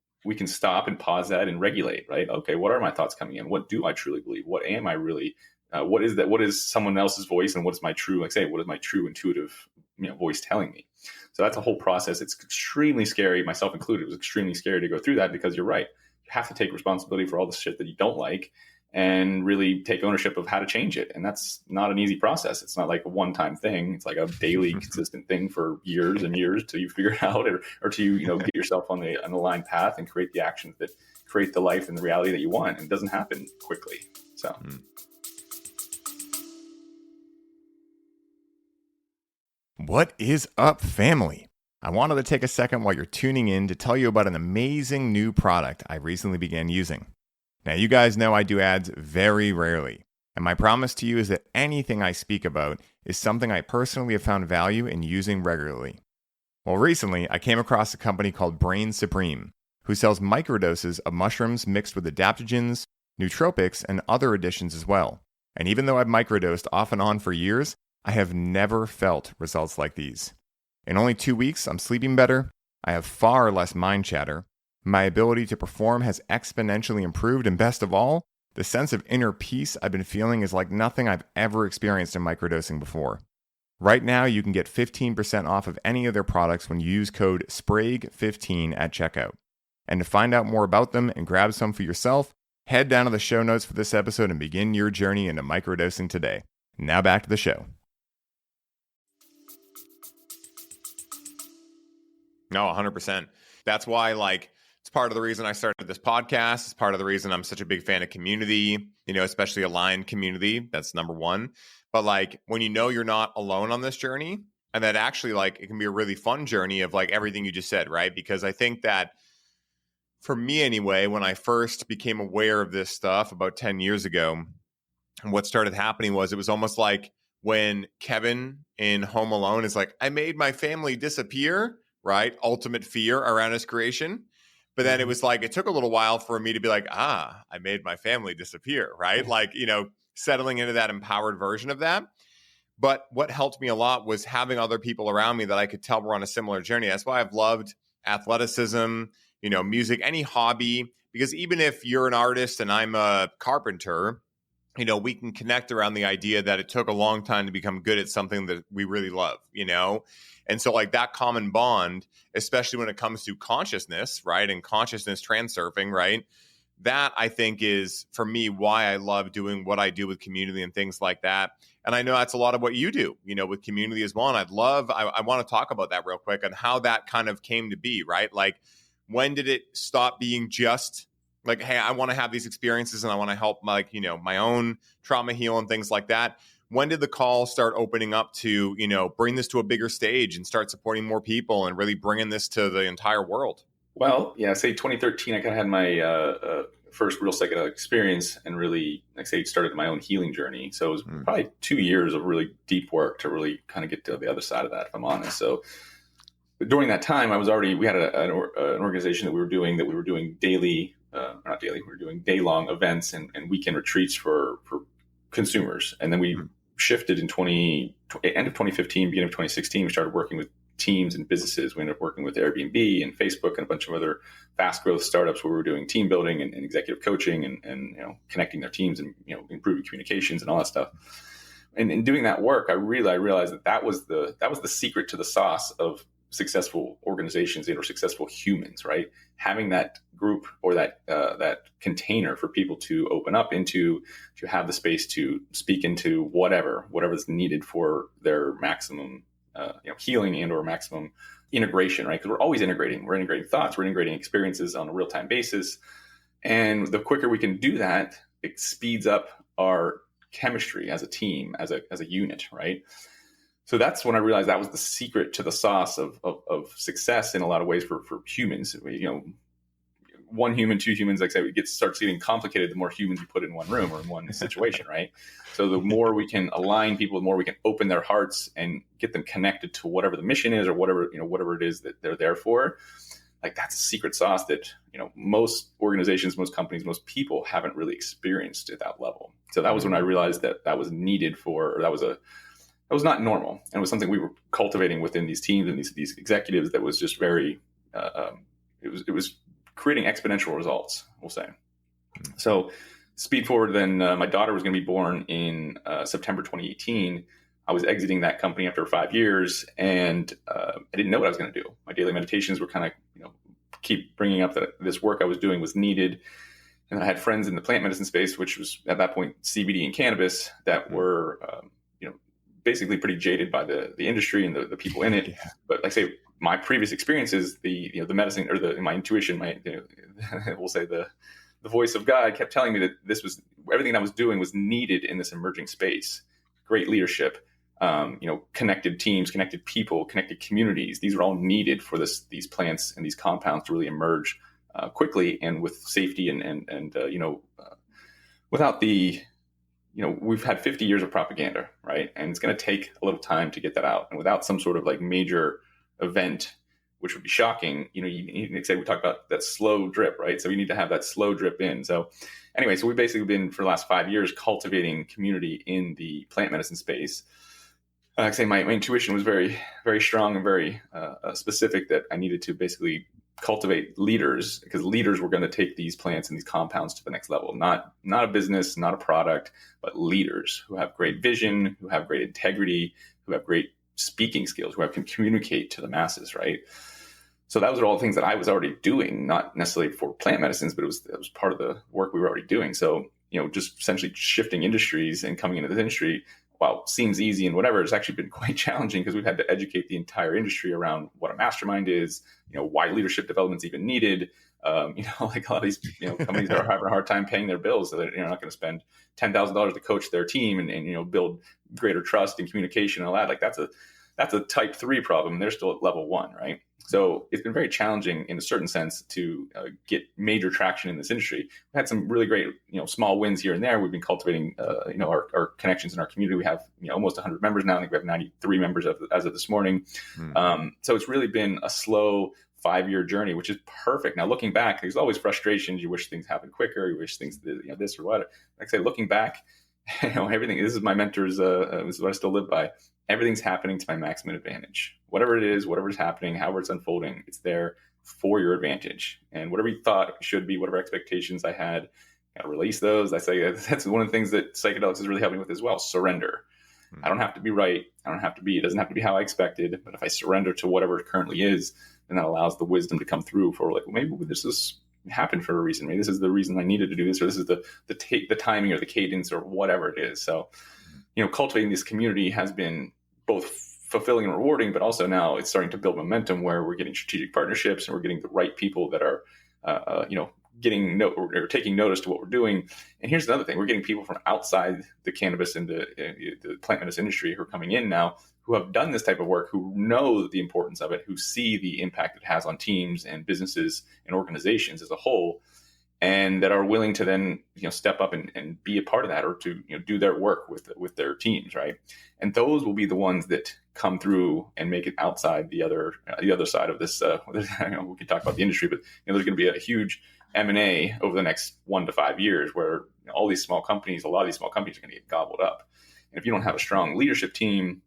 stop and pause that and regulate, right? Okay, what are my thoughts coming in? What do I truly believe? What am I really? What is that? What is someone else's voice, and what is my true, what is my true intuitive, voice telling me? So that's a whole process. It's extremely scary, myself included. It was extremely scary to go through that, because you're right. You have to take responsibility for all the shit that you don't like, and really take ownership of how to change it. And that's not an easy process. It's not like a one-time thing. It's like a daily consistent thing for years and years till you figure it out, or till you, get yourself on the aligned path and create the actions that create the life and the reality that you want. And it doesn't happen quickly. So. What is up, family? I wanted to take a second while you're tuning in to tell you about an amazing new product I recently began using. Now, you guys know I do ads very rarely, and my promise to you is that anything I speak about is something I personally have found value in using regularly. Well, recently, I came across a company called Brain Supreme, who sells microdoses of mushrooms mixed with adaptogens, nootropics, and other additions as well. And even though I've microdosed off and on for years, I have never felt results like these. In only 2 weeks, I'm sleeping better, I have far less mind chatter, my ability to perform has exponentially improved, and best of all, the sense of inner peace I've been feeling is like nothing I've ever experienced in microdosing before. Right now, you can get 15% off of any of their products when you use code SPRAGUE15 at checkout. And to find out more about them and grab some for yourself, head down to the show notes for this episode and begin your journey into microdosing today. Now back to the show. No, 100%. That's why, it's part of the reason I started this podcast. It's part of the reason I'm such a big fan of community, especially aligned community. That's number one. But when you're not alone on this journey, and that actually it can be a really fun journey of everything you just said, right? Because I think that for me anyway, when I first became aware of this stuff about 10 years ago, what started happening was it was almost like when Kevin in Home Alone is like, I made my family disappear, right? Ultimate fear around his creation. But then it was it took a little while for me to be I made my family disappear, right? Settling into that empowered version of that. But what helped me a lot was having other people around me that I could tell were on a similar journey. That's why I've loved athleticism, music, any hobby, because even if you're an artist and I'm a carpenter, we can connect around the idea that it took a long time to become good at something that we really love, And so that common bond, especially when it comes to consciousness, right? And consciousness transurfing, right? That I think is, for me, why I love doing what I do with community and things like that. And I know that's a lot of what you do, with community as well. And I want to talk about that real quick and how that kind of came to be, right? When did it stop being just hey, I want to have these experiences and I want to help my own trauma heal and things like that. When did the call start opening up to, bring this to a bigger stage and start supporting more people and really bringing this to the entire world? Well, yeah, say 2013, I kind of had my first real psychedelic experience and really, started my own healing journey. So it was probably 2 years of really deep work to really kind of get to the other side of that, if I'm honest. So during that time, we had an organization that we were doing daily, not daily, we were doing day-long events and weekend retreats for consumers. And then we shifted in end of 2015, beginning of 2016, we started working with teams and businesses. We ended up working with Airbnb and Facebook and a bunch of other fast growth startups where we were doing team building and executive coaching and connecting their teams and improving communications and all that stuff. And in doing that work, I realized that was the secret to the sauce of successful organizations or successful humans, right? Having that group or that container for people to open up into, to have the space to speak into whatever's needed for their maximum healing and or maximum integration, right? Because we're always integrating. We're integrating thoughts. We're integrating experiences on a real-time basis. And the quicker we can do that, it speeds up our chemistry as a team, as a unit, right? So that's when I realized that was the secret to the sauce of success in a lot of ways for humans. one human, two humans, like I said, starts getting complicated the more humans you put in one room or in one situation, right? So the more we can align people, the more we can open their hearts and get them connected to whatever the mission is or whatever it is that they're there for. Like that's a secret sauce that, most organizations, most companies, most people haven't really experienced at that level. So that was when I realized that was needed that was not normal. And it was something we were cultivating within these teams and these executives that was just very, it was creating exponential results, we'll say. So speed forward, then my daughter was going to be born in September 2018. I was exiting that company after 5 years, and I didn't know what I was going to do. My daily meditations were kind of, keep bringing up that this work I was doing was needed. And I had friends in the plant medicine space, which was at that point CBD and cannabis, that were, basically pretty jaded by the industry and the people in it. Yeah. But like I say, my previous experiences, the medicine or my intuition, we'll say the voice of God kept telling me that this was everything I was doing was needed in this emerging space. Great leadership, connected teams, connected people, connected communities. These are all needed for these plants and these compounds to really emerge quickly and with safety and without the, we've had 50 years of propaganda, right? And it's going to take a little time to get that out. And without some sort of like major event, which would be shocking, you say we talk about that slow drip, right? So you need to have that slow drip in. So anyway, so we've basically been for the last 5 years cultivating community in the plant medicine space. Like I say, my intuition was very, very strong and very specific that I needed to basically cultivate leaders, because leaders were going to take these plants and these compounds to the next level. Not a business, not a product, but leaders who have great vision, who have great integrity, who have great speaking skills, who can communicate to the masses, right? So that was all the things that I was already doing, not necessarily for plant medicines, but it was part of the work we were already doing. So, just essentially shifting industries and coming into this industry, while it seems easy and whatever, it's actually been quite challenging because we've had to educate the entire industry around what a mastermind is, why leadership development is even needed. Like a lot of these companies that are having a hard time paying their bills, so they're not going to spend $10,000 to coach their team and build greater trust and communication and all that. Like that's a type 3 problem. They're still at level 1, right? So it's been very challenging in a certain sense to get major traction in this industry. We've had some really great, small wins here and there. We've been cultivating, our connections in our community. We have, almost 100 members now. I think we have 93 members as of this morning. So it's really been a slow 5-year journey, which is perfect. Now, looking back, there's always frustrations. You wish things happened quicker. You wish things, this or what. Like I say, looking back, everything. This is my mentor's. This is what I still live by. Everything's happening to my maximum advantage. Whatever it is, whatever's happening, however it's unfolding, it's there for your advantage. And whatever you thought it should be, whatever expectations I had, I release those. I say that's one of the things that psychedelics is really helping with as well. Surrender. I don't have to be right. I don't have to be. It doesn't have to be how I expected. But if I surrender to whatever it currently is, then that allows the wisdom to come through for like, well, maybe this is happened for a reason. Maybe this is the reason I needed to do this, or this is the timing or the cadence or whatever it is. So, cultivating this community has been both fulfilling and rewarding, but also now it's starting to build momentum where we're getting strategic partnerships and we're getting the right people that are, taking notice to what we're doing. And here's another thing: we're getting people from outside the cannabis and the plant medicine industry who are coming in now, who have done this type of work, who know the importance of it, who see the impact it has on teams and businesses and organizations as a whole, and that are willing to then step up and be a part of that, or to do their work with their teams, right? And those will be the ones that come through and make it outside the other side of this. We can talk about the industry, but there's going to be a huge M&A over the next 1 to 5 years, where all these small companies, a lot of these small companies are going to get gobbled up. And if you don't have a strong leadership team,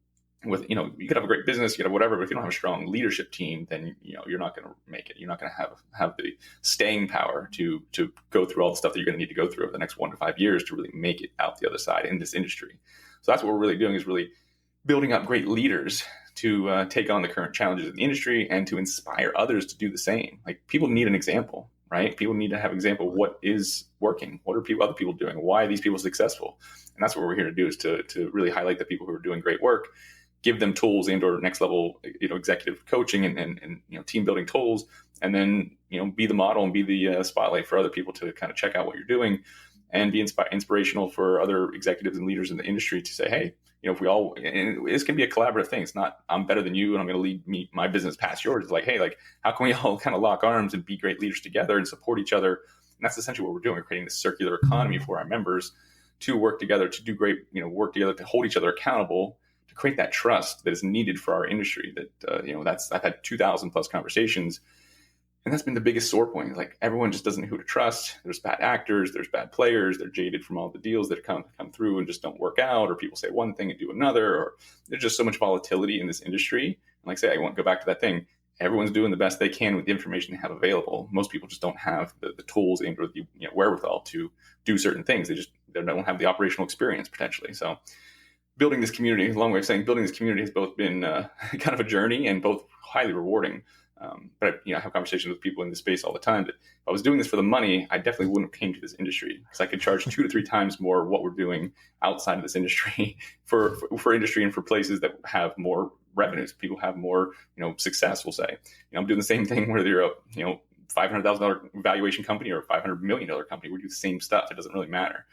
with you could have a great business, you could have whatever, but if you don't have a strong leadership team, then you're not going to make it. You're not going to have the staying power to go through all the stuff that you're going to need to go through over the next 1 to 5 years to really make it out the other side in this industry. So that's what we're really doing, is really building up great leaders to take on the current challenges in the industry and to inspire others to do the same. Like, people need an example, right? People need to have an example of what is working. What are other people doing? Why are these people successful? And that's what we're here to do, is to really highlight the people who are doing great work, give them tools and or next level, executive coaching and team building tools, and then, be the model and be the spotlight for other people to kind of check out what you're doing and be inspirational for other executives and leaders in the industry to say, hey, if we all, and this can be a collaborative thing. It's not, I'm better than you and I'm going to lead my business past yours. It's like, hey, like, how can we all kind of lock arms and be great leaders together and support each other? And that's essentially what we're doing. We're creating this circular economy for our members to work together, to do great, work together, to hold each other accountable, to create that trust that is needed for our industry. That, I've had 2,000 plus conversations. And that's been the biggest sore point. Like, everyone just doesn't know who to trust. There's bad actors, there's bad players, they're jaded from all the deals that come through and just don't work out, or people say one thing and do another, or there's just so much volatility in this industry. And like I say, I want to go back to that thing. Everyone's doing the best they can with the information they have available. Most people just don't have the tools and or the wherewithal to do certain things. They don't have the operational experience potentially. So building this community, a long way of saying building this community, has both been kind of a journey and both highly rewarding. But I have conversations with people in this space all the time that if I was doing this for the money, I definitely wouldn't have came to this industry, because I could charge 2 to 3 times more what we're doing outside of this industry for industry and for places that have more revenues. People have more, success, we'll say. I'm doing the same thing whether you're a, $500,000 valuation company or a $500 million company. We do the same stuff. It doesn't really matter,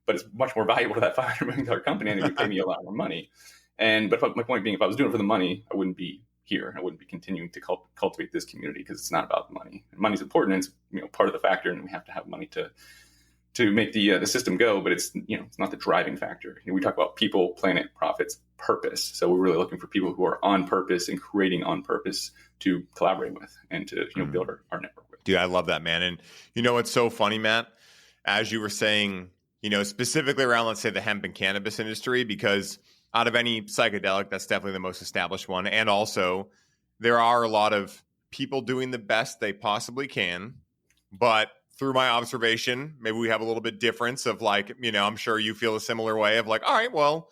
but it's much more valuable to that $500 million company, and it would pay me a lot more money. But my point being, if I was doing it for the money, I wouldn't be here. I wouldn't be continuing to cultivate this community, because it's not about the money. And money's important, and it's part of the factor, and we have to have money to make the system go. But it's not the driving factor. We talk about people, planet, profits, purpose. So we're really looking for people who are on purpose and creating on purpose to collaborate with and to build our network with. Dude, I love that, man. And it's so funny, Matt, as you were saying, specifically around, let's say, the hemp and cannabis industry, because out of any psychedelic, that's definitely the most established one. And also, there are a lot of people doing the best they possibly can. But through my observation, maybe we have a little bit difference of like, I'm sure you feel a similar way of like, all right, well,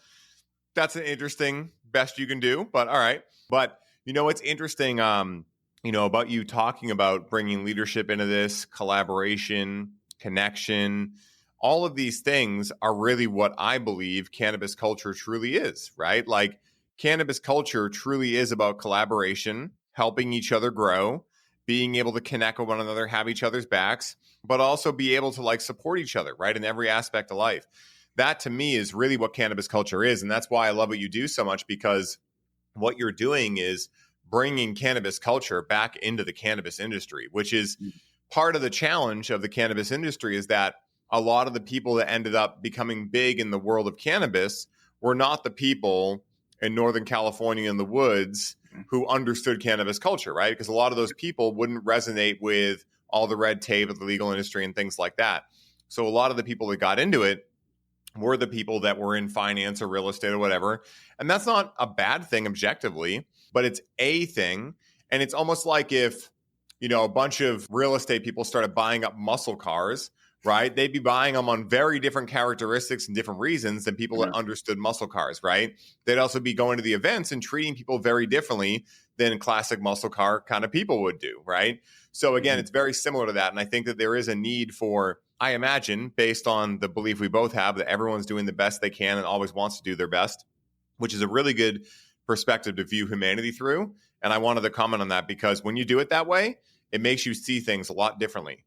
that's an interesting best you can do. But all right. But what's interesting, about you talking about bringing leadership into this, collaboration, connection, all of these things are really what I believe cannabis culture truly is, right? Like, cannabis culture truly is about collaboration, helping each other grow, being able to connect with one another, have each other's backs, but also be able to like support each other, right? In every aspect of life. That to me is really what cannabis culture is. And that's why I love what you do so much, because what you're doing is bringing cannabis culture back into the cannabis industry, which is part of the challenge of the cannabis industry, is that a lot of the people that ended up becoming big in the world of cannabis were not the people in Northern California in the woods who understood cannabis culture, right? Because a lot of those people wouldn't resonate with all the red tape of the legal industry and things like that. So a lot of the people that got into it were the people that were in finance or real estate or whatever. And that's not a bad thing objectively, but it's a thing. And it's almost like if, a bunch of real estate people started buying up muscle cars, right? They'd be buying them on very different characteristics and different reasons than people that understood muscle cars, right? They'd also be going to the events and treating people very differently than classic muscle car kind of people would do, right? So again, it's very similar to that. And I think that there is a need for, I imagine, based on the belief we both have, that everyone's doing the best they can and always wants to do their best, which is a really good perspective to view humanity through. And I wanted to comment on that, because when you do it that way, it makes you see things a lot differently,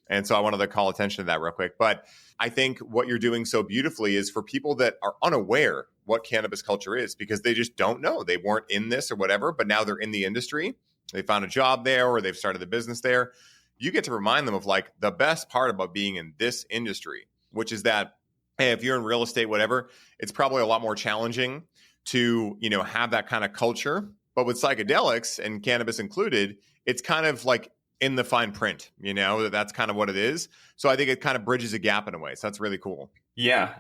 And so I wanted to call attention to that real quick. But I think what you're doing so beautifully is for people that are unaware what cannabis culture is, because they just don't know. They weren't in this or whatever, but now they're in the industry. They found a job there, or they've started a business there. You get to remind them of like the best part about being in this industry, which is that, hey, if you're in real estate, whatever, it's probably a lot more challenging to, have that kind of culture. But with psychedelics and cannabis included, it's kind of like in the fine print, that's kind of what it is. So I think it kind of bridges a gap in a way. So that's really cool. Yeah,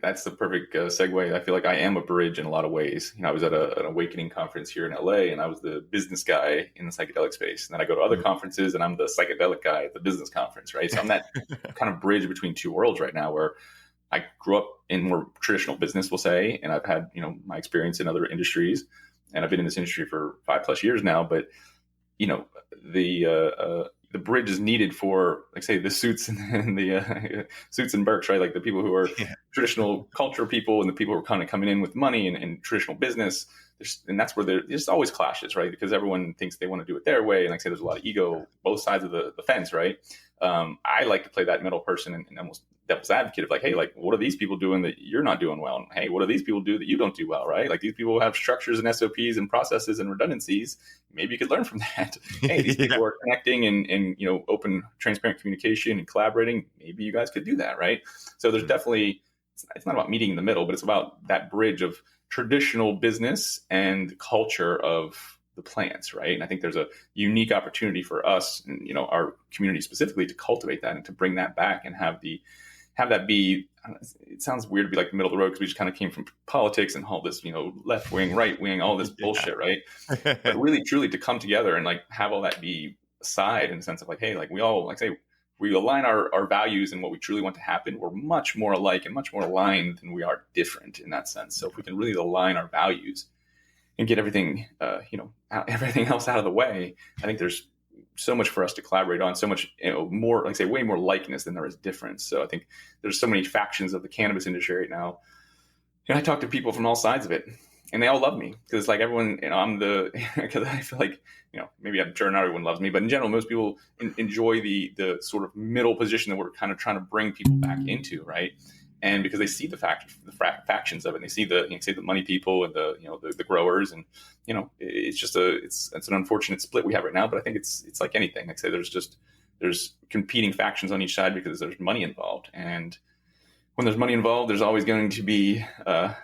that's the perfect segue. I feel like I am a bridge in a lot of ways. I was at an awakening conference here in LA, and I was the business guy in the psychedelic space. And then I go to other conferences, and I'm the psychedelic guy at the business conference, right? So I'm that kind of bridge between two worlds right now, where I grew up in more traditional business, we'll say, and I've had, my experience in other industries, and I've been in this industry for 5+ years now. But, the bridge is needed for, like, say, the suits and the suits and Berks, right? Like the people who are traditional culture people and the people who are kind of coming in with money and traditional business. And that's where there's always clashes, right? Because everyone thinks they want to do it their way. And like I say, there's a lot of ego, both sides of the fence, right? I like to play that middle person and almost devil's advocate of like, hey, like, what are these people doing that you're not doing well? And hey, what do these people do that you don't do well, right? Like, these people have structures and SOPs and processes and redundancies. Maybe you could learn from that. Hey, these people are connecting and open, transparent communication and collaborating. Maybe you guys could do that, right? So there's definitely, it's not about meeting in the middle, but it's about that bridge of traditional business and culture of the plants, right? And I think there's a unique opportunity for us and our community specifically to cultivate that and to bring that back and have that be, it sounds weird to be like the middle of the road because we just kind of came from politics and all this, left wing, right wing, all this bullshit, right? But really truly to come together and like have all that be aside in the sense of like, hey, like we all, like say, we align our values and what we truly want to happen. We're much more alike and much more aligned than we are different in that sense. So if we can really align our values and get everything, everything else out of the way, I think there's so much for us to collaborate on, so much, more, like say, way more likeness than there is difference. So I think there's so many factions of the cannabis industry right now. And I talk to people from all sides of it, and they all love me because like everyone, because I feel like, maybe I'm sure not everyone loves me, but in general, most people enjoy the sort of middle position that we're kind of trying to bring people back into, right? And because they see the factions of it, and they see the money people and the growers, and it's just it's an unfortunate split we have right now. But I think it's like anything. Like I say, there's competing factions on each side because there's money involved, and when there's money involved, there's always going to be the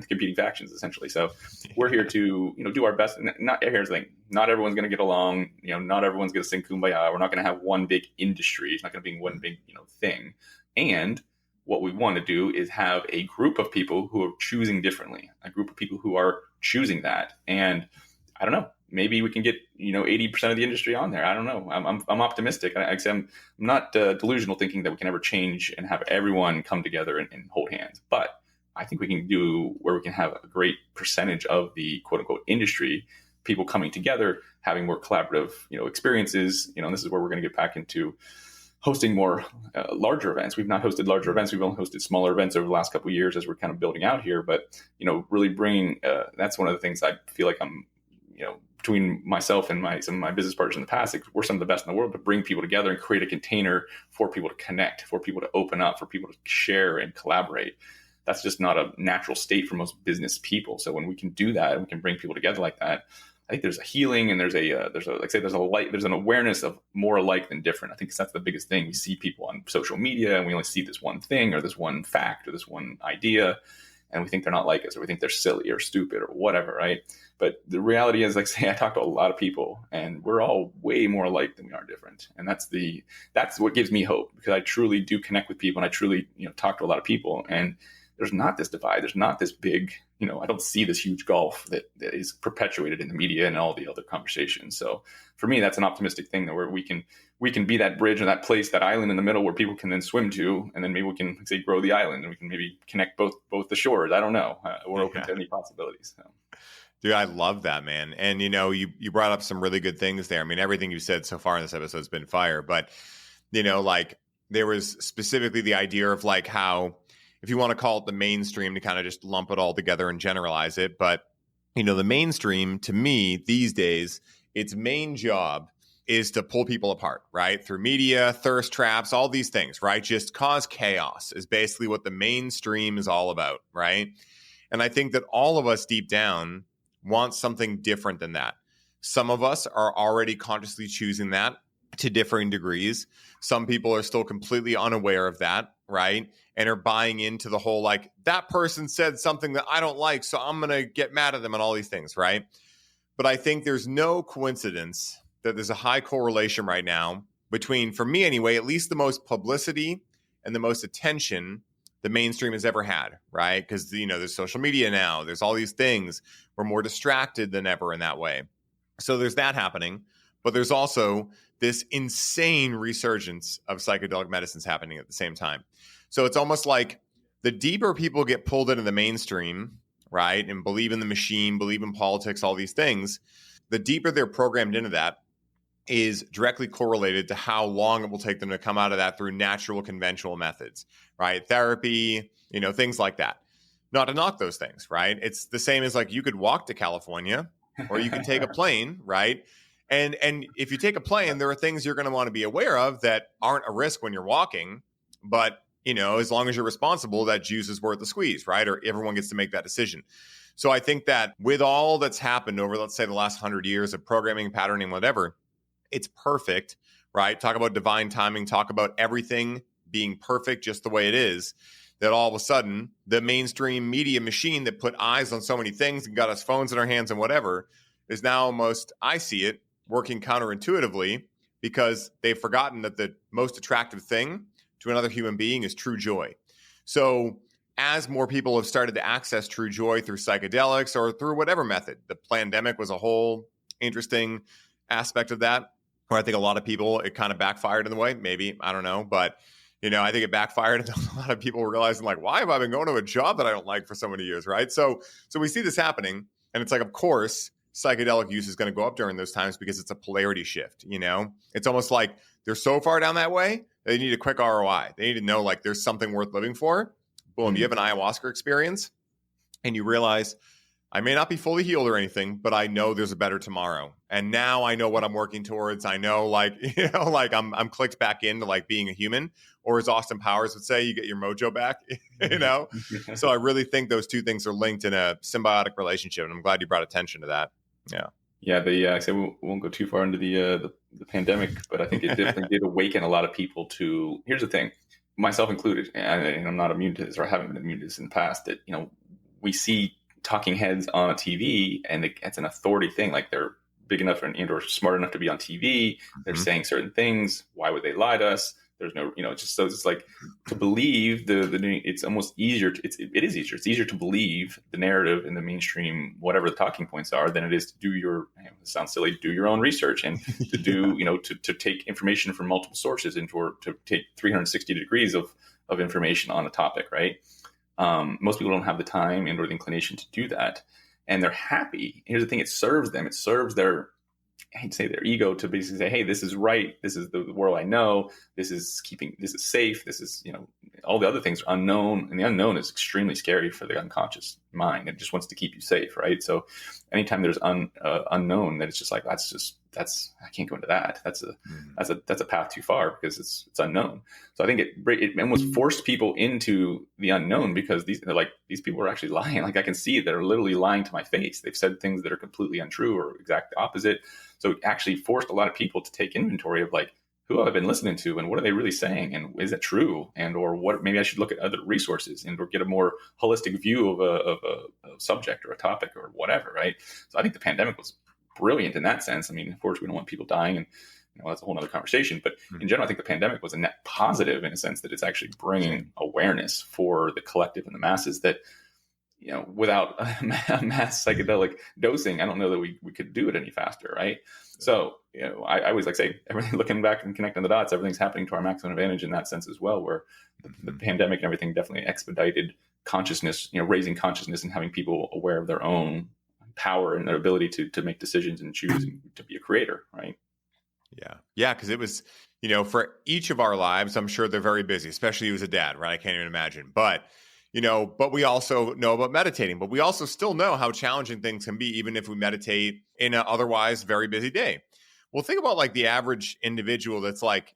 competing factions essentially. So we're here to do our best. And here's the thing: not everyone's going to get along. Not everyone's going to sing kumbaya. We're not going to have one big industry. It's not going to be one big thing. And what we want to do is have a group of people who are choosing differently, a group of people who are choosing that. And I don't know, maybe we can get 80% of the industry on there. I don't know. I'm optimistic. I'm not delusional thinking that we can ever change and have everyone come together and hold hands. But I think we can do where we can have a great percentage of the quote unquote industry, people coming together, having more collaborative experiences. And this is where we're going to get back into hosting more larger events. We've not hosted larger events. We've only hosted smaller events over the last couple of years as we're kind of building out here. But, really bringing, that's one of the things I feel like I'm, between myself and some of my business partners in the past, we're some of the best in the world to bring people together and create a container for people to connect, for people to open up, for people to share and collaborate. That's just not a natural state for most business people. So when we can do that and we can bring people together like that, I think there's a healing and there's an awareness of more alike than different. I think that's the biggest thing. We see people on social media and we only see this one thing or this one fact or this one idea, and we think they're not like us, or we think they're silly or stupid or whatever, right? But the reality is, I talk to a lot of people and we're all way more alike than we are different. And that's what gives me hope, because I truly do connect with people and I truly, talk to a lot of people, and there's not this divide. There's not this big, I don't see this huge gulf that is perpetuated in the media and all the other conversations. So for me, that's an optimistic thing, that where we can be that bridge or that place, that island in the middle where people can then swim to, and then maybe we can grow the island and we can maybe connect both the shores. I don't know. We're open to any possibilities. So. Dude, I love that, man. And, you brought up some really good things there. I mean, everything you said so far in this episode has been fire, but, there was specifically the idea of like how, if you want to call it the mainstream, to kind of just lump it all together and generalize it. But, the mainstream, to me these days, its main job is to pull people apart, right? Through media, thirst traps, all these things, right? Just cause chaos is basically what the mainstream is all about, right? And I think that all of us deep down want something different than that. Some of us are already consciously choosing that to differing degrees. Some people are still completely unaware of that, right? And are buying into the whole, like, that person said something that I don't like, so I'm going to get mad at them and all these things, right? But I think there's no coincidence that there's a high correlation right now between, for me anyway, at least the most publicity and the most attention the mainstream has ever had, right? Because, there's social media now. There's all these things. We're more distracted than ever in that way. So there's that happening. But there's also this insane resurgence of psychedelic medicines happening at the same time. So it's almost like the deeper people get pulled into the mainstream, right, and believe in the machine, believe in politics, all these things, the deeper they're programmed into that is directly correlated to how long it will take them to come out of that through natural, conventional methods, right? Therapy, things like that. Not to knock those things, right? It's the same as like you could walk to California or you can take a plane, right? And if you take a plane, there are things you're going to want to be aware of that aren't a risk when you're walking. But, as long as you're responsible, that juice is worth the squeeze, right? Or everyone gets to make that decision. So I think that with all that's happened over, let's say, the last 100 years of programming, patterning, whatever, it's perfect, right? Talk about divine timing, talk about everything being perfect just the way it is, that all of a sudden the mainstream media machine that put eyes on so many things and got us phones in our hands and whatever is now almost, I see it, working counterintuitively because they've forgotten that the most attractive thing to another human being is true joy. So as more people have started to access true joy through psychedelics or through whatever method, the pandemic was a whole interesting aspect of that, where I think a lot of people, it kind of backfired in the way, maybe, I don't know, but I think it backfired and a lot of people realizing like, why have I been going to a job that I don't like for so many years, right? So we see this happening and it's like, of course, psychedelic use is going to go up during those times because it's a polarity shift, It's almost like they're so far down that way, they need a quick ROI. They need to know like there's something worth living for. Boom, you have an ayahuasca experience and you realize I may not be fully healed or anything, but I know there's a better tomorrow. And now I know what I'm working towards. I know like I'm clicked back into like being a human, or as Austin Powers would say, you get your mojo back, So I really think those two things are linked in a symbiotic relationship. And I'm glad you brought attention to that. Yeah. Yeah. I say we won't go too far into the pandemic, but I think it definitely did awaken a lot of people to, here's the thing, myself included, and I'm not immune to this, or I haven't been immune to this in the past, that, we see talking heads on a TV and it's an authority thing. Like they're big enough and or smart enough to be on TV. They're saying certain things. Why would they lie to us? There's no, so it's like to believe it's almost easier. It is easier. It's easier to believe the narrative in the mainstream, whatever the talking points are, than it is to do it sounds silly, do your own research and to do, to take information from multiple sources and to take 360 degrees of information on a topic, right? Most people don't have the time and or the inclination to do that. And they're happy. Here's the thing. It serves them. It serves their, I hate to say their ego, to basically say, hey, this is right. This is the world I know. This is safe. This is, all the other things are unknown. And the unknown is extremely scary for the unconscious mind. It just wants to keep you safe, right? So anytime there's unknown, that it's just like, I can't go into that. That's a path too far because it's unknown. So I think it almost forced people into the unknown because these people are actually lying. Like I can see it. They're literally lying to my face. They've said things that are completely untrue or exact opposite. So it actually forced a lot of people to take inventory of like, who have I been listening to and what are they really saying? And is it true? And, or what, maybe I should look at other resources and or get a more holistic view of a subject or a topic or whatever. Right. So I think the pandemic was brilliant in that sense. I mean, of course we don't want people dying and that's a whole nother conversation, but in general, I think the pandemic was a net positive in a sense that it's actually bringing awareness for the collective and the masses that, without a mass psychedelic dosing, I don't know that we could do it any faster. Right. So, I always say everything, looking back and connecting the dots, everything's happening to our maximum advantage in that sense as well, where the pandemic and everything definitely expedited consciousness, raising consciousness and having people aware of their own power and their ability to make decisions and choose to be a creator. Right. Yeah. Cause it was, for each of our lives, I'm sure they're very busy, especially you as a dad, right? I can't even imagine, but we also know about meditating, but we also still know how challenging things can be, even if we meditate in an otherwise very busy day. Well, think about like the average individual that's like,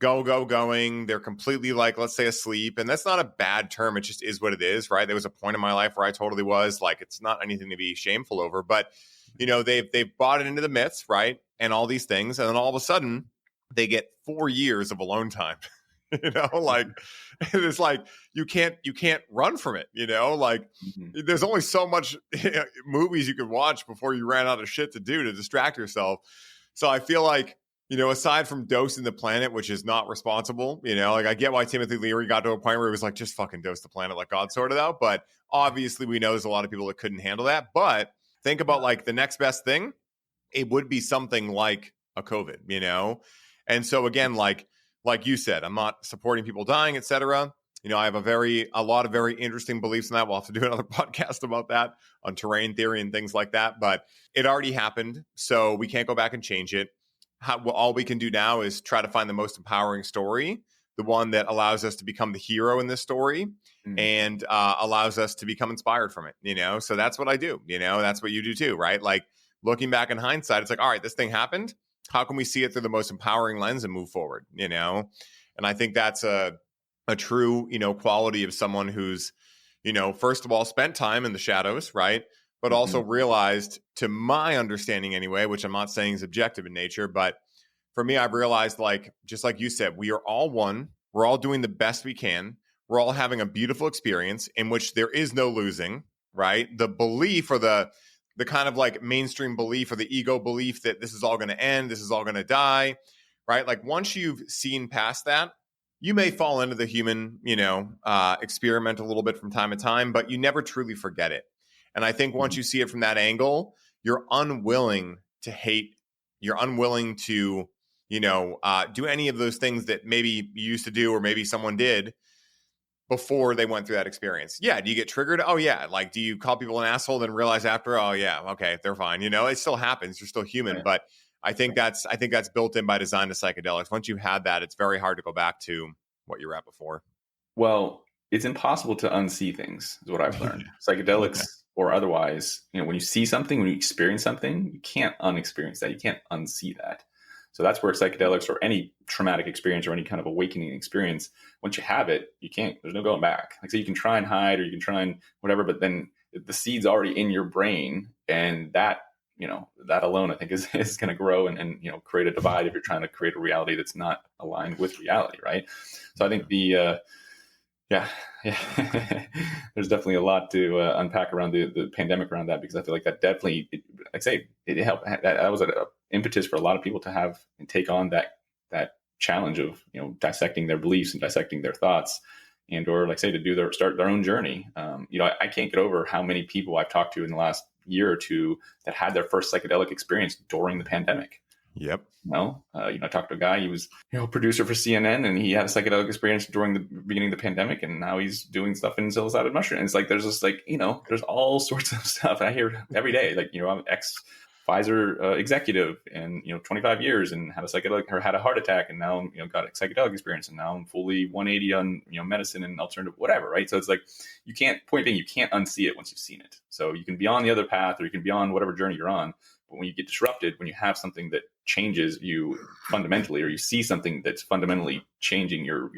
going, they're completely like, let's say asleep. And that's not a bad term. It just is what it is, right? There was a point in my life where I totally was like, it's not anything to be shameful over, but they've bought it into the myths, right? And all these things. And then all of a sudden they get 4 years of alone time. Like it's like you can't run from it, there's only so much movies you can watch before you ran out of shit to do to distract yourself. So I feel like, aside from dosing the planet, which is not responsible, like I get why Timothy Leary got to a point where he was like, just fucking dose the planet, let God sort it out. But obviously we know there's a lot of people that couldn't handle that. But think about like the next best thing. It would be something like a COVID, And so again, like you said, I'm not supporting people dying, et cetera. I have a lot of very interesting beliefs in that. We'll have to do another podcast about that on terrain theory and things like that. But it already happened, so we can't go back and change it. All we can do now is try to find the most empowering story, the one that allows us to become the hero in this story and allows us to become inspired from it, So that's what I do, that's what you do too, right? Like looking back in hindsight, it's like, all right, this thing happened. How can we see it through the most empowering lens and move forward, And I think that's a a true, quality of someone who's, first of all, spent time in the shadows, right? But also realized, to my understanding anyway, which I'm not saying is objective in nature, but for me, I've realized, like, just like you said, we are all one. We're all doing the best we can. We're all having a beautiful experience in which there is no losing, right? The belief, or the kind of like mainstream belief, or the ego belief that this is all going to end, this is all going to die, right? Like, once you've seen past that, you may fall into the human, experiment a little bit from time to time, but you never truly forget it. And I think once you see it from that angle, you're unwilling to hate. You're unwilling to, do any of those things that maybe you used to do, or maybe someone did before they went through that experience. Yeah. Do you get triggered? Oh yeah. Like, do you call people an asshole then realize after, oh yeah, okay, they're fine. It still happens. You're still human. Right. But I think that's built in by design to psychedelics. Once you've had that, it's very hard to go back to what you were at before. Well, it's impossible to unsee things, is what I've learned. Psychedelics or otherwise, when you see something, when you experience something, you can't unexperience that. You can't unsee that. So that's where psychedelics, or any traumatic experience or any kind of awakening experience, once you have it, you can't, there's no going back. Like, so you can try and hide, or you can try and whatever, but then the seed's already in your brain, and that, that alone, I think is going to grow and create a divide if you're trying to create a reality that's not aligned with reality. Right. So I think yeah. There's definitely a lot to unpack around the pandemic around that, because I feel like that definitely, it helped. That was an impetus for a lot of people to have and take on that challenge of, dissecting their beliefs and dissecting their thoughts, and, or to start their own journey. I can't get over how many people I've talked to in the last year or two that had their first psychedelic experience during the pandemic. Yep. I talked to a guy, he was, producer for CNN, and he had a psychedelic experience during the beginning of the pandemic, and now he's doing stuff in psilocybin mushroom. And it's like, there's just there's all sorts of stuff I hear every day. Like, I'm ex Pfizer executive, and 25 years, and had a psychedelic, or had a heart attack, and now got a psychedelic experience, and now I'm fully 180 on medicine and alternative whatever, right? So it's like, you can't unsee it once you've seen it. So you can be on the other path, or you can be on whatever journey you're on, but when you get disrupted, when you have something that changes you fundamentally, or you see something that's fundamentally changing your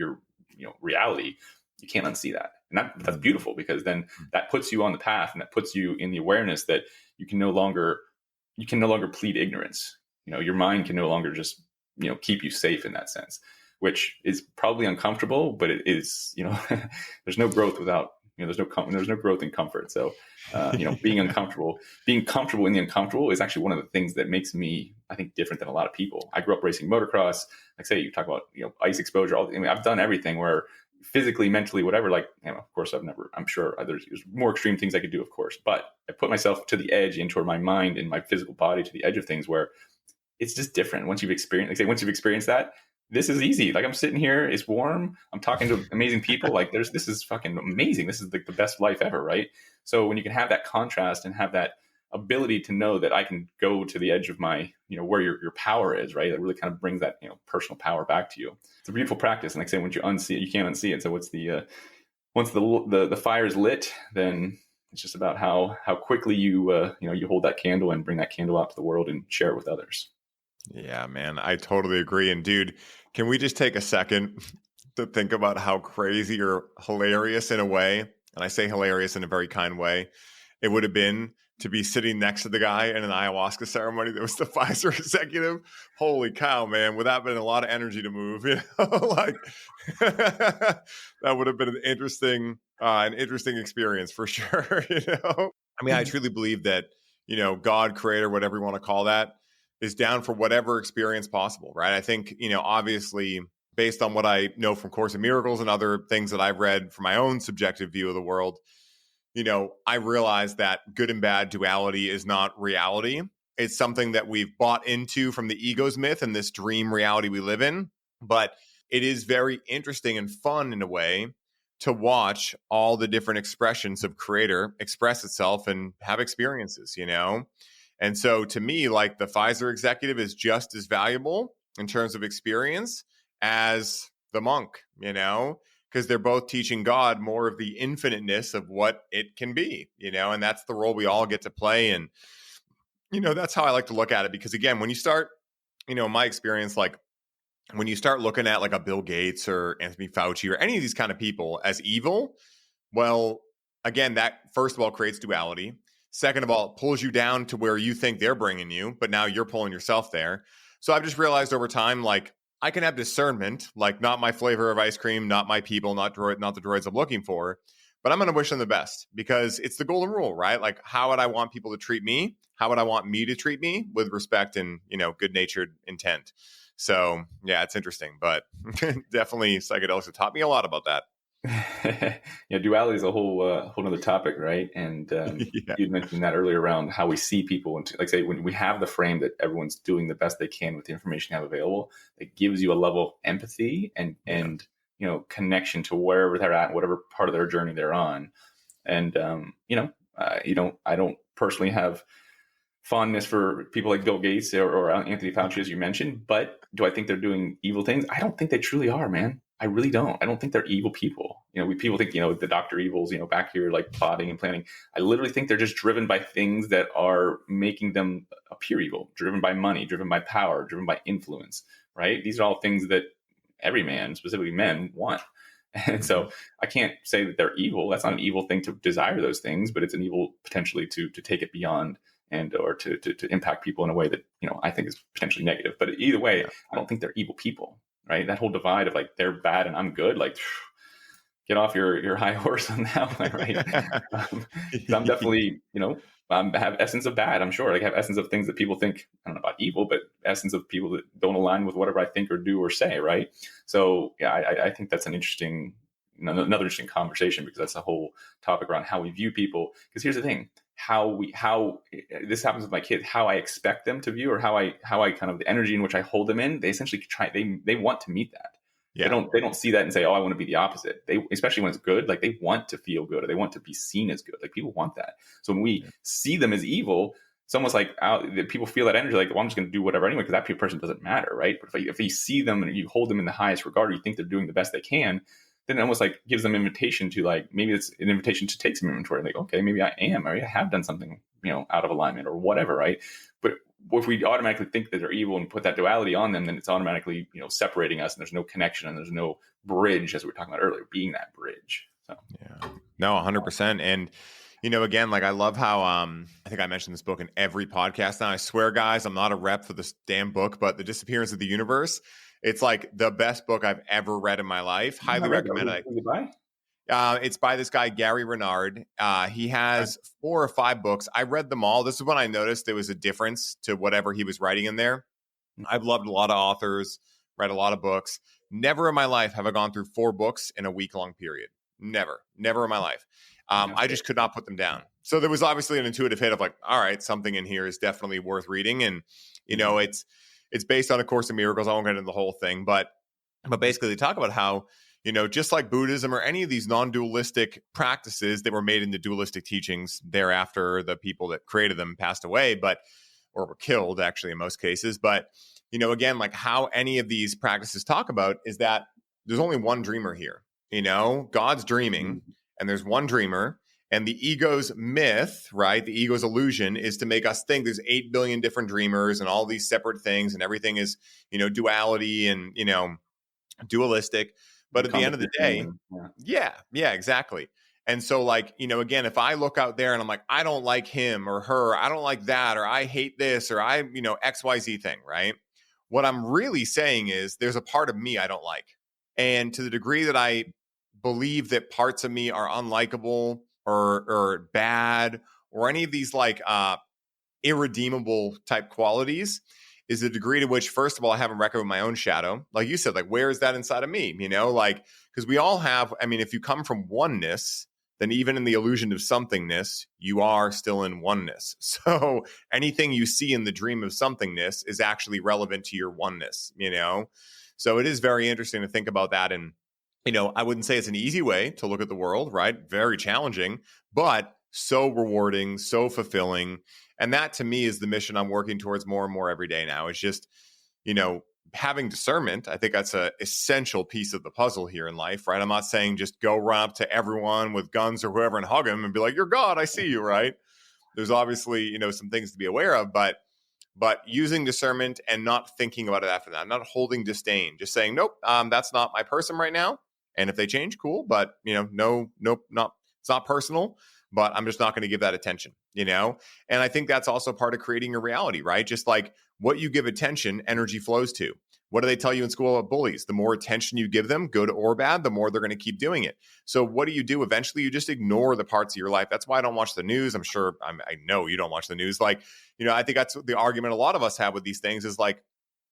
reality, you can't unsee that. And that's beautiful, because then that puts you on the path, and that puts you in the awareness that you can no longer plead ignorance. Your mind can no longer just, keep you safe in that sense, which is probably uncomfortable, but it is, there's no growth without, there's no growth in comfort. So, being comfortable in the uncomfortable is actually one of the things that makes me, I think, different than a lot of people. I grew up racing motocross. Like, say, you talk about, ice exposure. I've done everything, where physically, mentally, whatever, of course, I'm sure there's more extreme things I could do, of course, but I put myself to the edge, and toward my mind and my physical body to the edge of things, where it's just different. Once you've experienced that, this is easy. Like, I'm sitting here, it's warm, I'm talking to amazing people. Like, this is fucking amazing. This is the best life ever. Right. So when you can have that contrast and have that ability to know that I can go to the edge of my, where your power is, right? That really kind of brings that, personal power back to you. It's a beautiful practice. And like I say, once you unsee it, you can't unsee it. So once the fire is lit, then it's just about how quickly you hold that candle and bring that candle out to the world and share it with others. Yeah, man, I totally agree. And dude, can we just take a second to think about how crazy or hilarious, in a way, and I say hilarious in a very kind way, it would have been to be sitting next to the guy in an ayahuasca ceremony that was the Pfizer executive? Holy cow, man. Would that have been a lot of energy to move? Like, that would have been an interesting experience for sure. I mean, I truly believe that, God, creator, whatever you want to call that, is down for whatever experience possible, right? I think, obviously, based on what I know from Course in Miracles and other things that I've read from my own subjective view of the world, I realize that good and bad duality is not reality. It's something that we've bought into from the ego's myth and this dream reality we live in. But it is very interesting and fun, in a way, to watch all the different expressions of creator express itself and have experiences, And so to me, like, the Pfizer executive is just as valuable in terms of experience as the monk, because they're both teaching God more of the infiniteness of what it can be, and that's the role we all get to play. And, that's how I like to look at it, because again, when you start, my experience, like, when you start looking at like a Bill Gates or Anthony Fauci or any of these kind of people as evil, well, again, that first of all creates duality. Second of all, it pulls you down to where you think they're bringing you, but now you're pulling yourself there. So I've just realized over time, like I can have discernment, like not my flavor of ice cream, not my people, not the droids I'm looking for, but I'm going to wish them the best because it's the golden rule, right? Like how would I want people to treat me? How would I want me to treat me with respect and, good-natured intent? So yeah, it's interesting, but definitely psychedelics have taught me a lot about that. Yeah, duality is a whole other topic, right? And Yeah. you mentioned that earlier around how we see people, and like say when we have the frame that everyone's doing the best they can with the information you have available, it gives you a level of empathy and connection to wherever they're at, whatever part of their journey they're on. And I don't personally have fondness for people like Bill Gates or Anthony Fauci, as you mentioned, but do I think they're doing evil things? I don't think they truly are, man. I really don't. I don't think they're evil people. People think, the Dr. Evils, back here like plotting and planning. I literally think they're just driven by things that are making them appear evil, driven by money, driven by power, driven by influence, right? These are all things that every man, specifically men, want. And so I can't say that they're evil. That's not an evil thing to desire those things, but it's an evil potentially to take it beyond and or to impact people in a way that I think is potentially negative. But either way, I don't think they're evil people, right? That whole divide of like they're bad and I'm good, like get off your high horse on that one, right? I'm definitely have essence of bad. I'm sure like have essence of things that people think I don't know about evil, but essence of people that don't align with whatever I think or do or say, right? So yeah, I think that's an interesting. Another interesting conversation because that's a whole topic around how we view people. Because here's the thing: how this happens with my kids, how I expect them to view, or how I kind of the energy in which I hold them in. They essentially try. They want to meet that. Yeah. They don't see that and say, "Oh, I want to be the opposite." They, especially when it's good, like they want to feel good or they want to be seen as good. Like people want that. So when we see them as evil, it's almost like people feel that energy. Like, well, I'm just going to do whatever anyway because that person doesn't matter, right? But if you see them and you hold them in the highest regard, or you think they're doing the best they can, then it almost like gives them invitation to like, maybe it's an invitation to take some inventory. Like, okay, maybe I am, or I have done something, out of alignment or whatever. Right. But if we automatically think that they're evil and put that duality on them, then it's automatically, separating us and there's no connection and there's no bridge, as we were talking about earlier, being that bridge. So, yeah, no, 100%. And, again, like I love how, I think I mentioned this book in every podcast now. I swear, guys, I'm not a rep for this damn book, but The Disappearance of the Universe. It's like the best book I've ever read in my life. Highly recommend it. It's by this guy, Gary Renard. He has 4 or 5 books. I read them all. This is when I noticed there was a difference to whatever he was writing in there. I've loved a lot of authors, read a lot of books. Never in my life have I gone through 4 books in a week-long period. Never in my life. I just could not put them down. So there was obviously an intuitive hit of like, all right, something in here is definitely worth reading. And, it's based on A Course in Miracles. I won't get into the whole thing, but basically they talk about how, just like Buddhism or any of these non-dualistic practices that were made into dualistic teachings thereafter, the people that created them passed away, or were killed actually in most cases. But, again, like how any of these practices talk about is that there's only one dreamer here, God's dreaming and there's one dreamer. And the ego's myth, right? The ego's illusion is to make us think there's 8 billion different dreamers and all these separate things and everything is, duality and, dualistic. But at the end of the day, yeah, exactly. And so like, again, if I look out there and I'm like, I don't like him or her, I don't like that, or I hate this, or I, XYZ thing, right? What I'm really saying is there's a part of me I don't like. And to the degree that I believe that parts of me are unlikable or bad or any of these like irredeemable type qualities is the degree to which, first of all, I haven't reckoned with my own shadow. Like you said, like, where is that inside of me? Like, because we all have, if you come from oneness, then even in the illusion of somethingness, you are still in oneness. So anything you see in the dream of somethingness is actually relevant to your oneness, So it is very interesting to think about that. And I wouldn't say it's an easy way to look at the world, right? Very challenging, but so rewarding, so fulfilling. And that to me is the mission I'm working towards more and more every day now. It's just, having discernment. I think that's an essential piece of the puzzle here in life, right? I'm not saying just go run up to everyone with guns or whoever and hug them and be like, you're God, I see you, right? There's obviously, some things to be aware of, but but using discernment and not thinking about it after that, not holding disdain, just saying, nope, that's not my person right now. And if they change, cool. But, nope, it's not personal, but I'm just not going to give that attention, And I think that's also part of creating your reality, right? Just like what you give attention, energy flows to. What do they tell you in school about bullies? The more attention you give them, good or bad, the more they're going to keep doing it. So what do? Eventually, you just ignore the parts of your life. That's why I don't watch the news. I know you don't watch the news. I think that's the argument a lot of us have with these things is like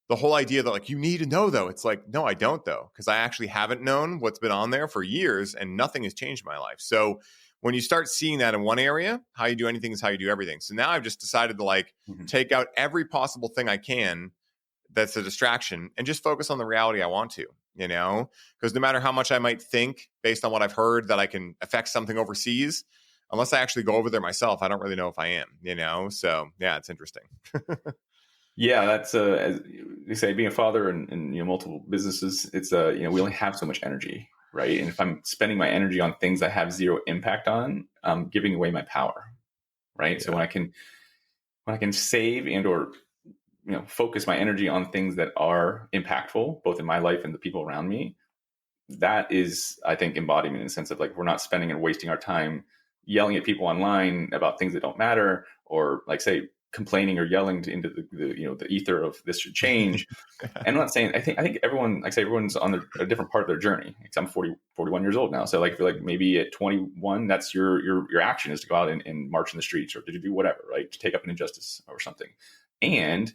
the whole idea that you need to know though. It's like, no, I don't though, because I actually haven't known what's been on there for years and nothing has changed in my life. So when you start seeing that in one area, how you do anything is how you do everything. So now I've just decided to take out every possible thing I can that's a distraction and just focus on the reality I want to, because no matter how much I might think based on what I've heard that I can affect something overseas, unless I actually go over there myself, I don't really know if I am, so yeah, it's interesting. Yeah, that's as you say, being a father and multiple businesses, it's we only have so much energy, right? And if I'm spending my energy on things I have zero impact on, I'm giving away my power, right? Yeah. So when I can save and or focus my energy on things that are impactful, both in my life and the people around me, that is, I think, embodiment in the sense of we're not spending and wasting our time yelling at people online about things that don't matter, or say complaining or yelling into the ether of this should change. And I'm not saying, I think everyone, everyone's on a different part of their journey. I'm 41 years old now. So I feel like maybe at 21, that's your action is to go out and march in the streets or to do whatever, right? To take up an injustice or something. And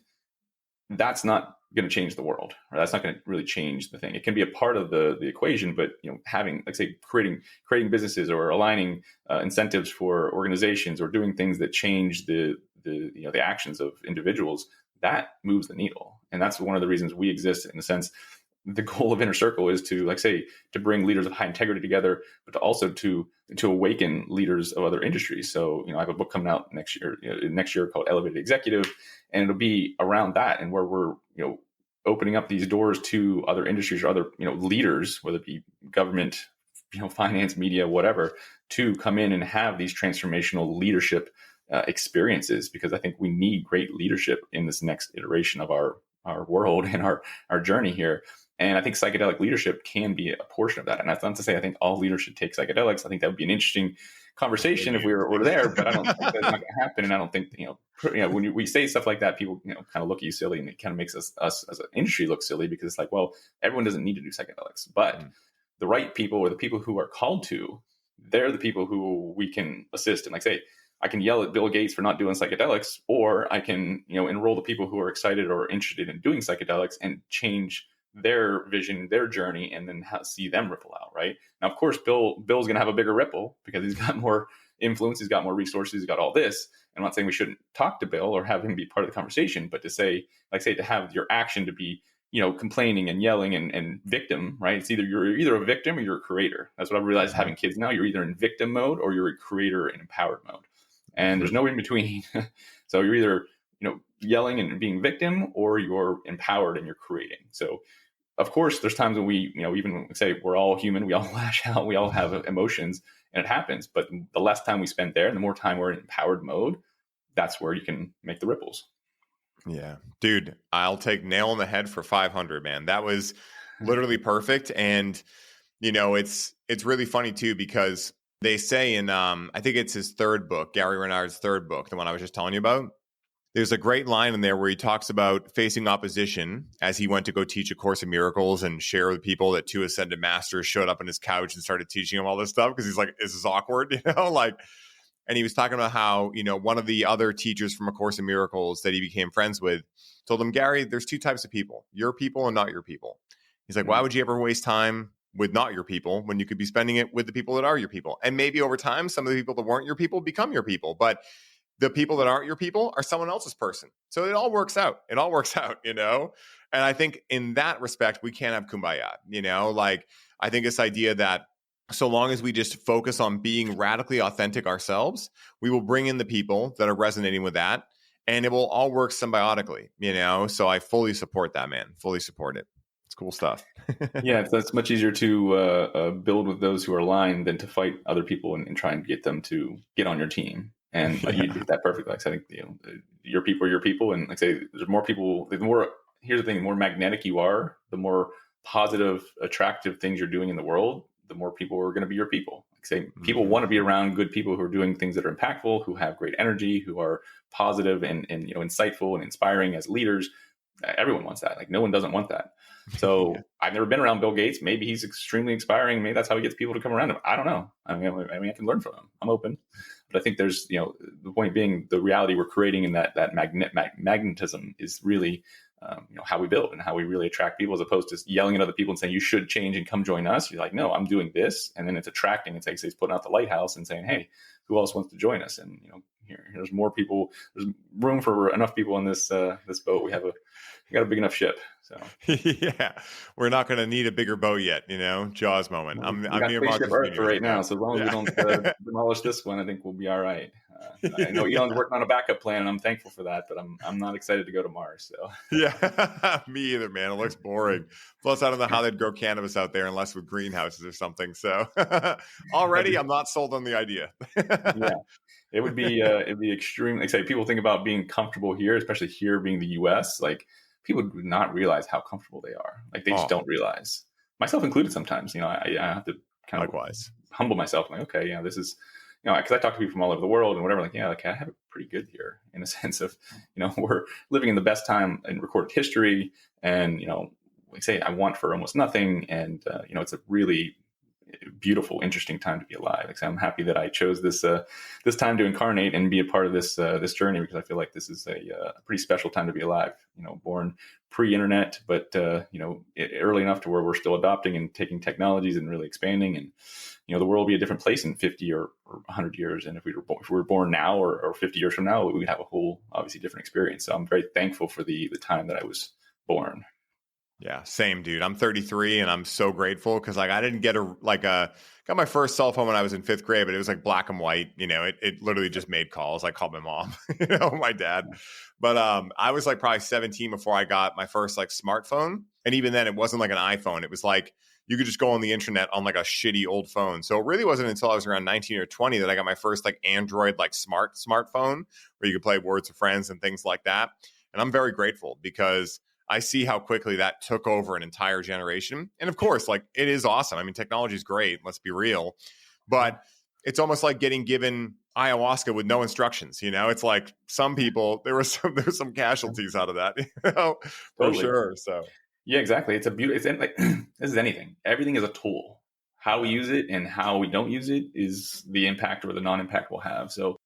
that's not going to change the world, or that's not going to really change the thing. It can be a part of the equation, but having creating businesses or aligning incentives for organizations or doing things that change the actions of individuals, that moves the needle. And that's one of the reasons we exist. In a sense, the goal of Inner Circle is to to bring leaders of high integrity together, but to also to awaken leaders of other industries. So I have a book coming out next year called Elevated Executive, and it'll be around that and where we're opening up these doors to other industries or other leaders, whether it be government, finance, media, whatever, to come in and have these transformational leadership experiences, because I think we need great leadership in this next iteration of our world and our journey here. And I think psychedelic leadership can be a portion of that. And that's not to say I think all leaders should take psychedelics. I think that would be an interesting conversation if we were there, but I don't think that's not going to happen. And I don't think, when we say stuff like that, people, kind of look at you silly, and it kind of makes us as an industry look silly, because it's well, everyone doesn't need to do psychedelics, but the right people, or the people who are called to, they're the people who we can assist. And say, I can yell at Bill Gates for not doing psychedelics, or I can, enroll the people who are excited or interested in doing psychedelics and change their vision, their journey, and then see them ripple out. Right now, of course, Bill's going to have a bigger ripple because he's got more influence, he's got more resources, he's got all this. I'm not saying we shouldn't talk to Bill or have him be part of the conversation, but to say to have your action to be, complaining and yelling and victim, right? It's you're either a victim or you're a creator. That's what I've realized having kids now. You're either in victim mode or you're a creator in empowered mode. And there's no in between. So you're either, yelling and being victim, or you're empowered and you're creating. So of course, there's times when we, even when we say we're all human, we all lash out, we all have emotions, and it happens. But the less time we spend there and the more time we're in empowered mode, that's where you can make the ripples. Yeah, dude, I'll take nail on the head for 500, man. That was literally perfect. And, it's really funny too, because they say in, I think it's his third book, Gary Renard's third book, the one I was just telling you about. There's a great line in there where he talks about facing opposition as he went to go teach A Course in Miracles and share with people that two ascended masters showed up on his couch and started teaching him all this stuff, because he's like, this is awkward, and he was talking about how, one of the other teachers from A Course in Miracles that he became friends with told him, Gary, there's two types of people, your people and not your people. He's like, why would you ever waste time with not your people when you could be spending it with the people that are your people? And maybe over time, some of the people that weren't your people become your people, but the people that aren't your people are someone else's person. So it all works out. And I think in that respect, we can't have kumbaya, I think this idea that so long as we just focus on being radically authentic ourselves, we will bring in the people that are resonating with that, and it will all work symbiotically, So I fully support that, man. Fully support it. It's cool stuff. Yeah, it's much easier to build with those who are aligned than to fight other people and try and get them to get on your team. And you did that perfectly. Like I think, your people are your people. And like I say, there's more people, the more, here's the thing, the more magnetic you are, the more positive, attractive things you're doing in the world, the more people are going to be your people. Like I say, people want to be around good people who are doing things that are impactful, who have great energy, who are positive and insightful and inspiring as leaders. Everyone wants that. Like no one doesn't want that. So yeah. I've never been around Bill Gates. Maybe he's extremely inspiring. Maybe that's how he gets people to come around him. I don't know. I mean, I can learn from him. I'm open. But I think there's, the point being, the reality we're creating in that magnetism is really, how we build and how we really attract people, as opposed to yelling at other people and saying, you should change and come join us. You're like, no, I'm doing this. And then it's attracting. It's like, it's putting out the lighthouse and saying, hey, who else wants to join us? And, here's more people. There's room for enough people in this boat. We got a big enough ship. So yeah, we're not going to need a bigger boat yet. Jaws moment. I'm here, Marcus, for right now. So as long as we don't demolish this one, I think we'll be all right. I know Elon's working on a backup plan, and I'm thankful for that. But I'm not excited to go to Mars. So yeah, me either, man. It looks boring. Plus, I don't know how they'd grow cannabis out there unless with greenhouses or something. So already, I'm not sold on the idea. Yeah. It would be it'd be extremely, like say, people think about being comfortable here, especially here being the US, like people do not realize how comfortable they are. Like they just don't realize, myself included sometimes. I have to kind of humble myself. I'm like, okay, this is, because I talk to people from all over the world and whatever, like, I have it pretty good here in a sense of, we're living in the best time in recorded history. And, like say, I want for almost nothing. And, it's a really beautiful, interesting time to be alive. Like, I'm happy that I chose this time to incarnate and be a part of this journey, because I feel like this is a pretty special time to be alive. Born pre-internet, but early enough to where we're still adopting and taking technologies and really expanding. And the world will be a different place in 50 or 100 years. And if we were born now or 50 years from now, we would have a whole obviously different experience. So I'm very thankful for the time that I was born. Yeah, same, dude. I'm 33 and I'm so grateful because I didn't get got my first cell phone when I was in 5th grade, but it was like black and white. It literally just made calls. I called my mom, my dad. But I was like probably 17 before I got my first smartphone. And even then it wasn't like an iPhone. It was like you could just go on the internet on like a shitty old phone. So it really wasn't until I was around 19 or 20 that I got my first Android smartphone where you could play Words with Friends and things like that. And I'm very grateful because I see how quickly that took over an entire generation. And of course, it is awesome. I mean, technology is great. Let's be real. But it's almost like getting given ayahuasca with no instructions. It's like some people, there was some casualties out of that, for totally. sure. So yeah, exactly. It's a beautiful, it's like, this is anything. Everything is a tool. How we use it and how we don't use it is the impact or the non-impact we'll have. So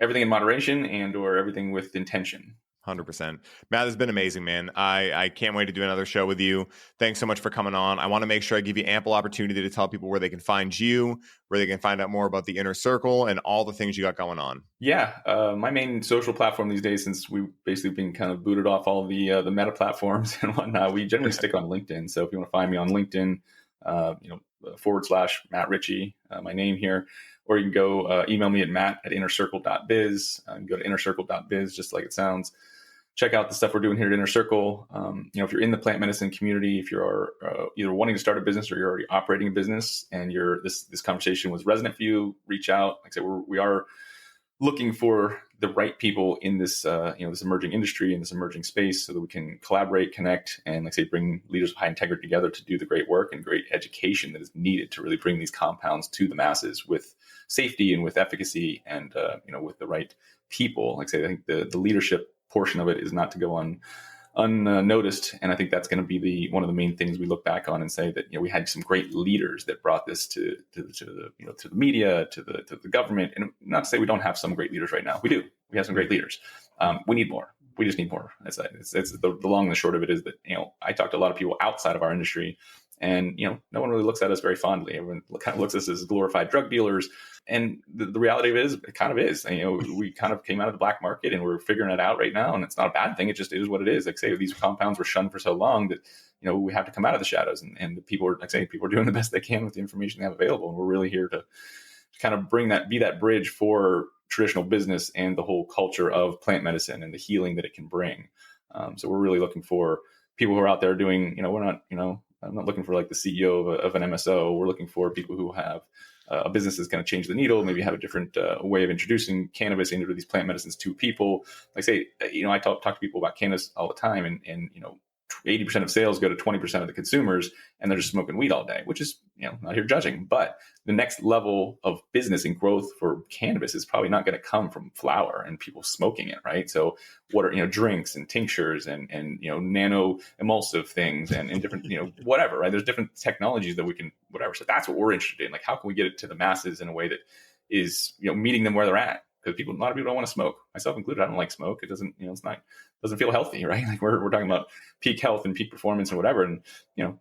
everything in moderation or everything with intention. 100%. Matt, has been amazing, man. I can't wait to do another show with you. Thanks so much for coming on. I want to make sure I give you ample opportunity to tell people where they can find you, where they can find out more about the Inner Circle and all the things you got going on. Yeah. My main social platform these days, since we've basically been kind of booted off all the meta platforms and whatnot, we generally stick on LinkedIn. So if you want to find me on LinkedIn, / Matt Ritchey, my name here, or you can go email me at matt@innercircle.biz. You can go to innercircle.biz, just like it sounds. Check out the stuff we're doing here at Inner Circle. If you're in the plant medicine community, if you're either wanting to start a business or you're already operating a business and this conversation was resonant for you, reach out. Like I said, we are looking for the right people in this this emerging industry, in this emerging space, so that we can collaborate, connect, and like I say, bring leaders of high integrity together to do the great work and great education that is needed to really bring these compounds to the masses with safety and with efficacy and with the right people. Like I say, I think the leadership portion of it is not to go unnoticed, and I think that's going to be one of the main things we look back on and say that we had some great leaders that brought this to the media, to the government. And not to say we don't have some great leaders right now. We do. We have some great leaders. We need more. We just need more. It's the long and the short of it is that I talk to a lot of people outside of our industry, and no one really looks at us very fondly. Everyone kind of looks at us as glorified drug dealers. And the reality of it is, it kind of is. We kind of came out of the black market and we're figuring it out right now. And it's not a bad thing. It just is what it is. Like say, these compounds were shunned for so long that, we have to come out of the shadows. And the people are, people are doing the best they can with the information they have available. And we're really here to kind of be that bridge for traditional business and the whole culture of plant medicine and the healing that it can bring. So we're really looking for people who are out there doing, we're not, I'm not looking for like the CEO of an MSO. We're looking for people who have a business that's going to change the needle, maybe have a different way of introducing cannabis into these plant medicines to people. Like say, I talk to people about cannabis all the time, and 80% of sales go to 20% of the consumers, and they're just smoking weed all day, which is, not here judging, but the next level of business and growth for cannabis is probably not going to come from flower and people smoking it. Right. So what are, drinks and tinctures and nano emulsive things and different, whatever, right. There's different technologies that we can, whatever. So that's what we're interested in. Like, how can we get it to the masses in a way that is, meeting them where they're at? Because a lot of people don't want to smoke, myself included. I don't like smoke. It doesn't, doesn't feel healthy, right? Like we're talking about peak health and peak performance and whatever. And,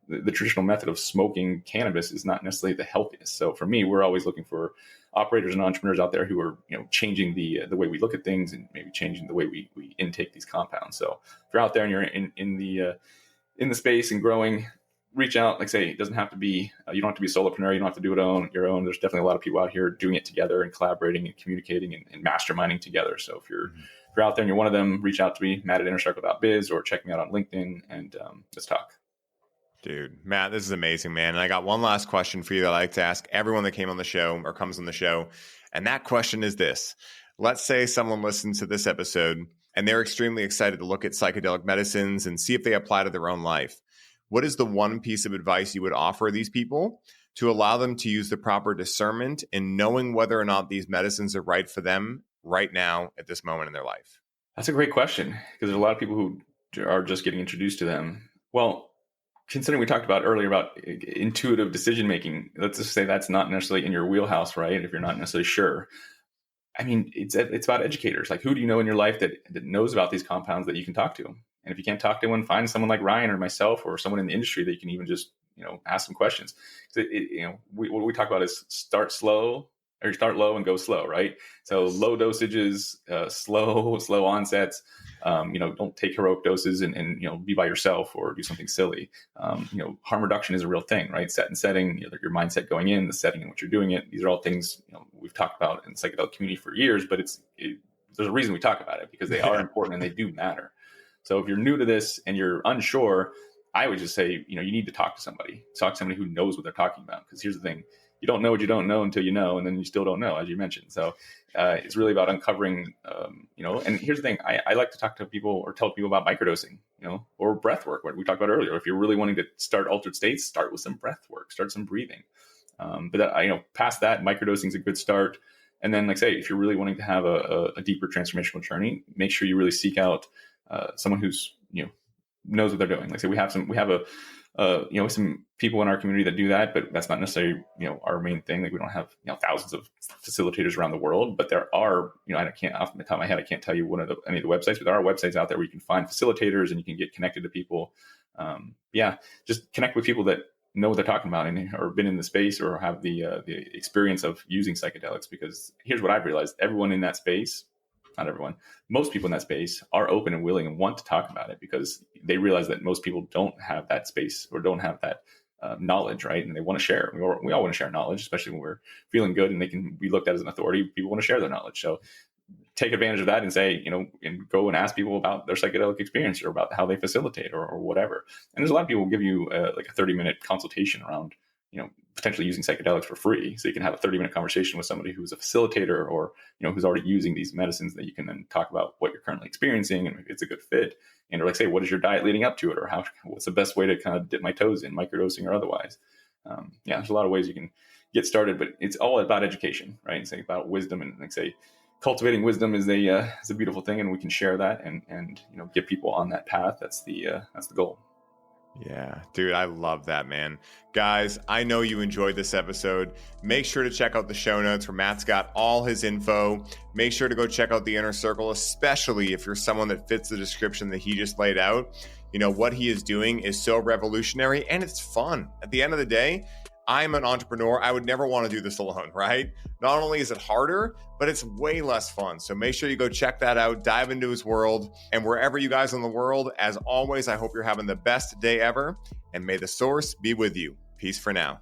the traditional method of smoking cannabis is not necessarily the healthiest. So for me, we're always looking for operators and entrepreneurs out there who are, changing the way we look at things and maybe changing the way we intake these compounds. So if you're out there and you're in the space and growing, reach out. Like say, it doesn't have to be, you don't have to be a solopreneur. You don't have to do it on your own. There's definitely a lot of people out here doing it together and collaborating and communicating and masterminding together. So if you're out there and you're one of them, reach out to me, Matt@innercircle.biz, or check me out on LinkedIn and let's talk. Dude, Matt, this is amazing, man. And I got one last question for you that I like to ask everyone that came on the show or comes on the show. And that question is this. Let's say someone listens to this episode and they're extremely excited to look at psychedelic medicines and see if they apply to their own life. What is the one piece of advice you would offer these people to allow them to use the proper discernment in knowing whether or not these medicines are right for them right now at this moment in their life? That's a great question, because there's a lot of people who are just getting introduced to them. Well, considering we talked about earlier about intuitive decision-making, let's just say that's not necessarily in your wheelhouse, right? If you're not necessarily sure. I mean, it's about educators. Like, who do you know in your life that knows about these compounds that you can talk to? And if you can't talk to anyone, find someone like Ryan or myself or someone in the industry that you can even just, ask some questions. So what we talk about is start low and go slow, right? So low dosages, slow onsets. Don't take heroic doses and be by yourself or do something silly. Harm reduction is a real thing, right? Set and setting, your mindset going in, the setting in which you're doing it. These are all things we've talked about in the psychedelic community for years, but there's a reason we talk about it, because they are important and they do matter. So if you're new to this and you're unsure, I would just say, you need to talk to somebody. Talk to somebody who knows what they're talking about. Because here's the thing. You don't know what you don't know until you know, and then you still don't know, as you mentioned. So it's really about uncovering, and here's the thing. I like to talk to people or tell people about microdosing, or breath work, what we talked about earlier. If you're really wanting to start altered states, start with some breath work, start some breathing. Past that, microdosing is a good start. And then, like say, if you're really wanting to have a deeper transformational journey, make sure you really seek out someone who's knows what they're doing. Like say, we have some people in our community that do that, but that's not necessarily our main thing. Like we don't have thousands of facilitators around the world, but there are I can't, off the top of my head, I can't tell you any of the websites, but there are websites out there where you can find facilitators and you can get connected to people. Just connect with people that know what they're talking about and or been in the space or have the experience of using psychedelics. Because here's what I've realized: everyone in that space. Not everyone, most people in that space are open and willing and want to talk about it, because they realize that most people don't have that space or don't have that knowledge, right? And they want to share. We all want to share knowledge, especially when we're feeling good and they can be looked at as an authority. People want to share their knowledge. So take advantage of that and say, and go and ask people about their psychedelic experience or about how they facilitate or whatever. And there's a lot of people who give you like a 30-minute consultation around potentially using psychedelics for free. So you can have a 30-minute conversation with somebody who's a facilitator or, who's already using these medicines, that you can then talk about what you're currently experiencing and if it's a good fit. And or like say, what is your diet leading up to it? Or what's the best way to kind of dip my toes in, microdosing or otherwise? There's a lot of ways you can get started, but it's all about education, right? It's about wisdom, and like say, cultivating wisdom is a beautiful thing, and we can share that and get people on that path. That's the goal. Yeah, dude, I love that, man. Guys, I know you enjoyed this episode. Make sure to check out the show notes where Matt's got all his info. Make sure to go check out the Inner Circle, especially if you're someone that fits the description that he just laid out. What he is doing is so revolutionary and it's fun. At the end of the day, I'm an entrepreneur. I would never want to do this alone, right? Not only is it harder, but it's way less fun. So make sure you go check that out, dive into his world. And wherever you guys in the world, as always, I hope you're having the best day ever. And may the source be with you. Peace for now.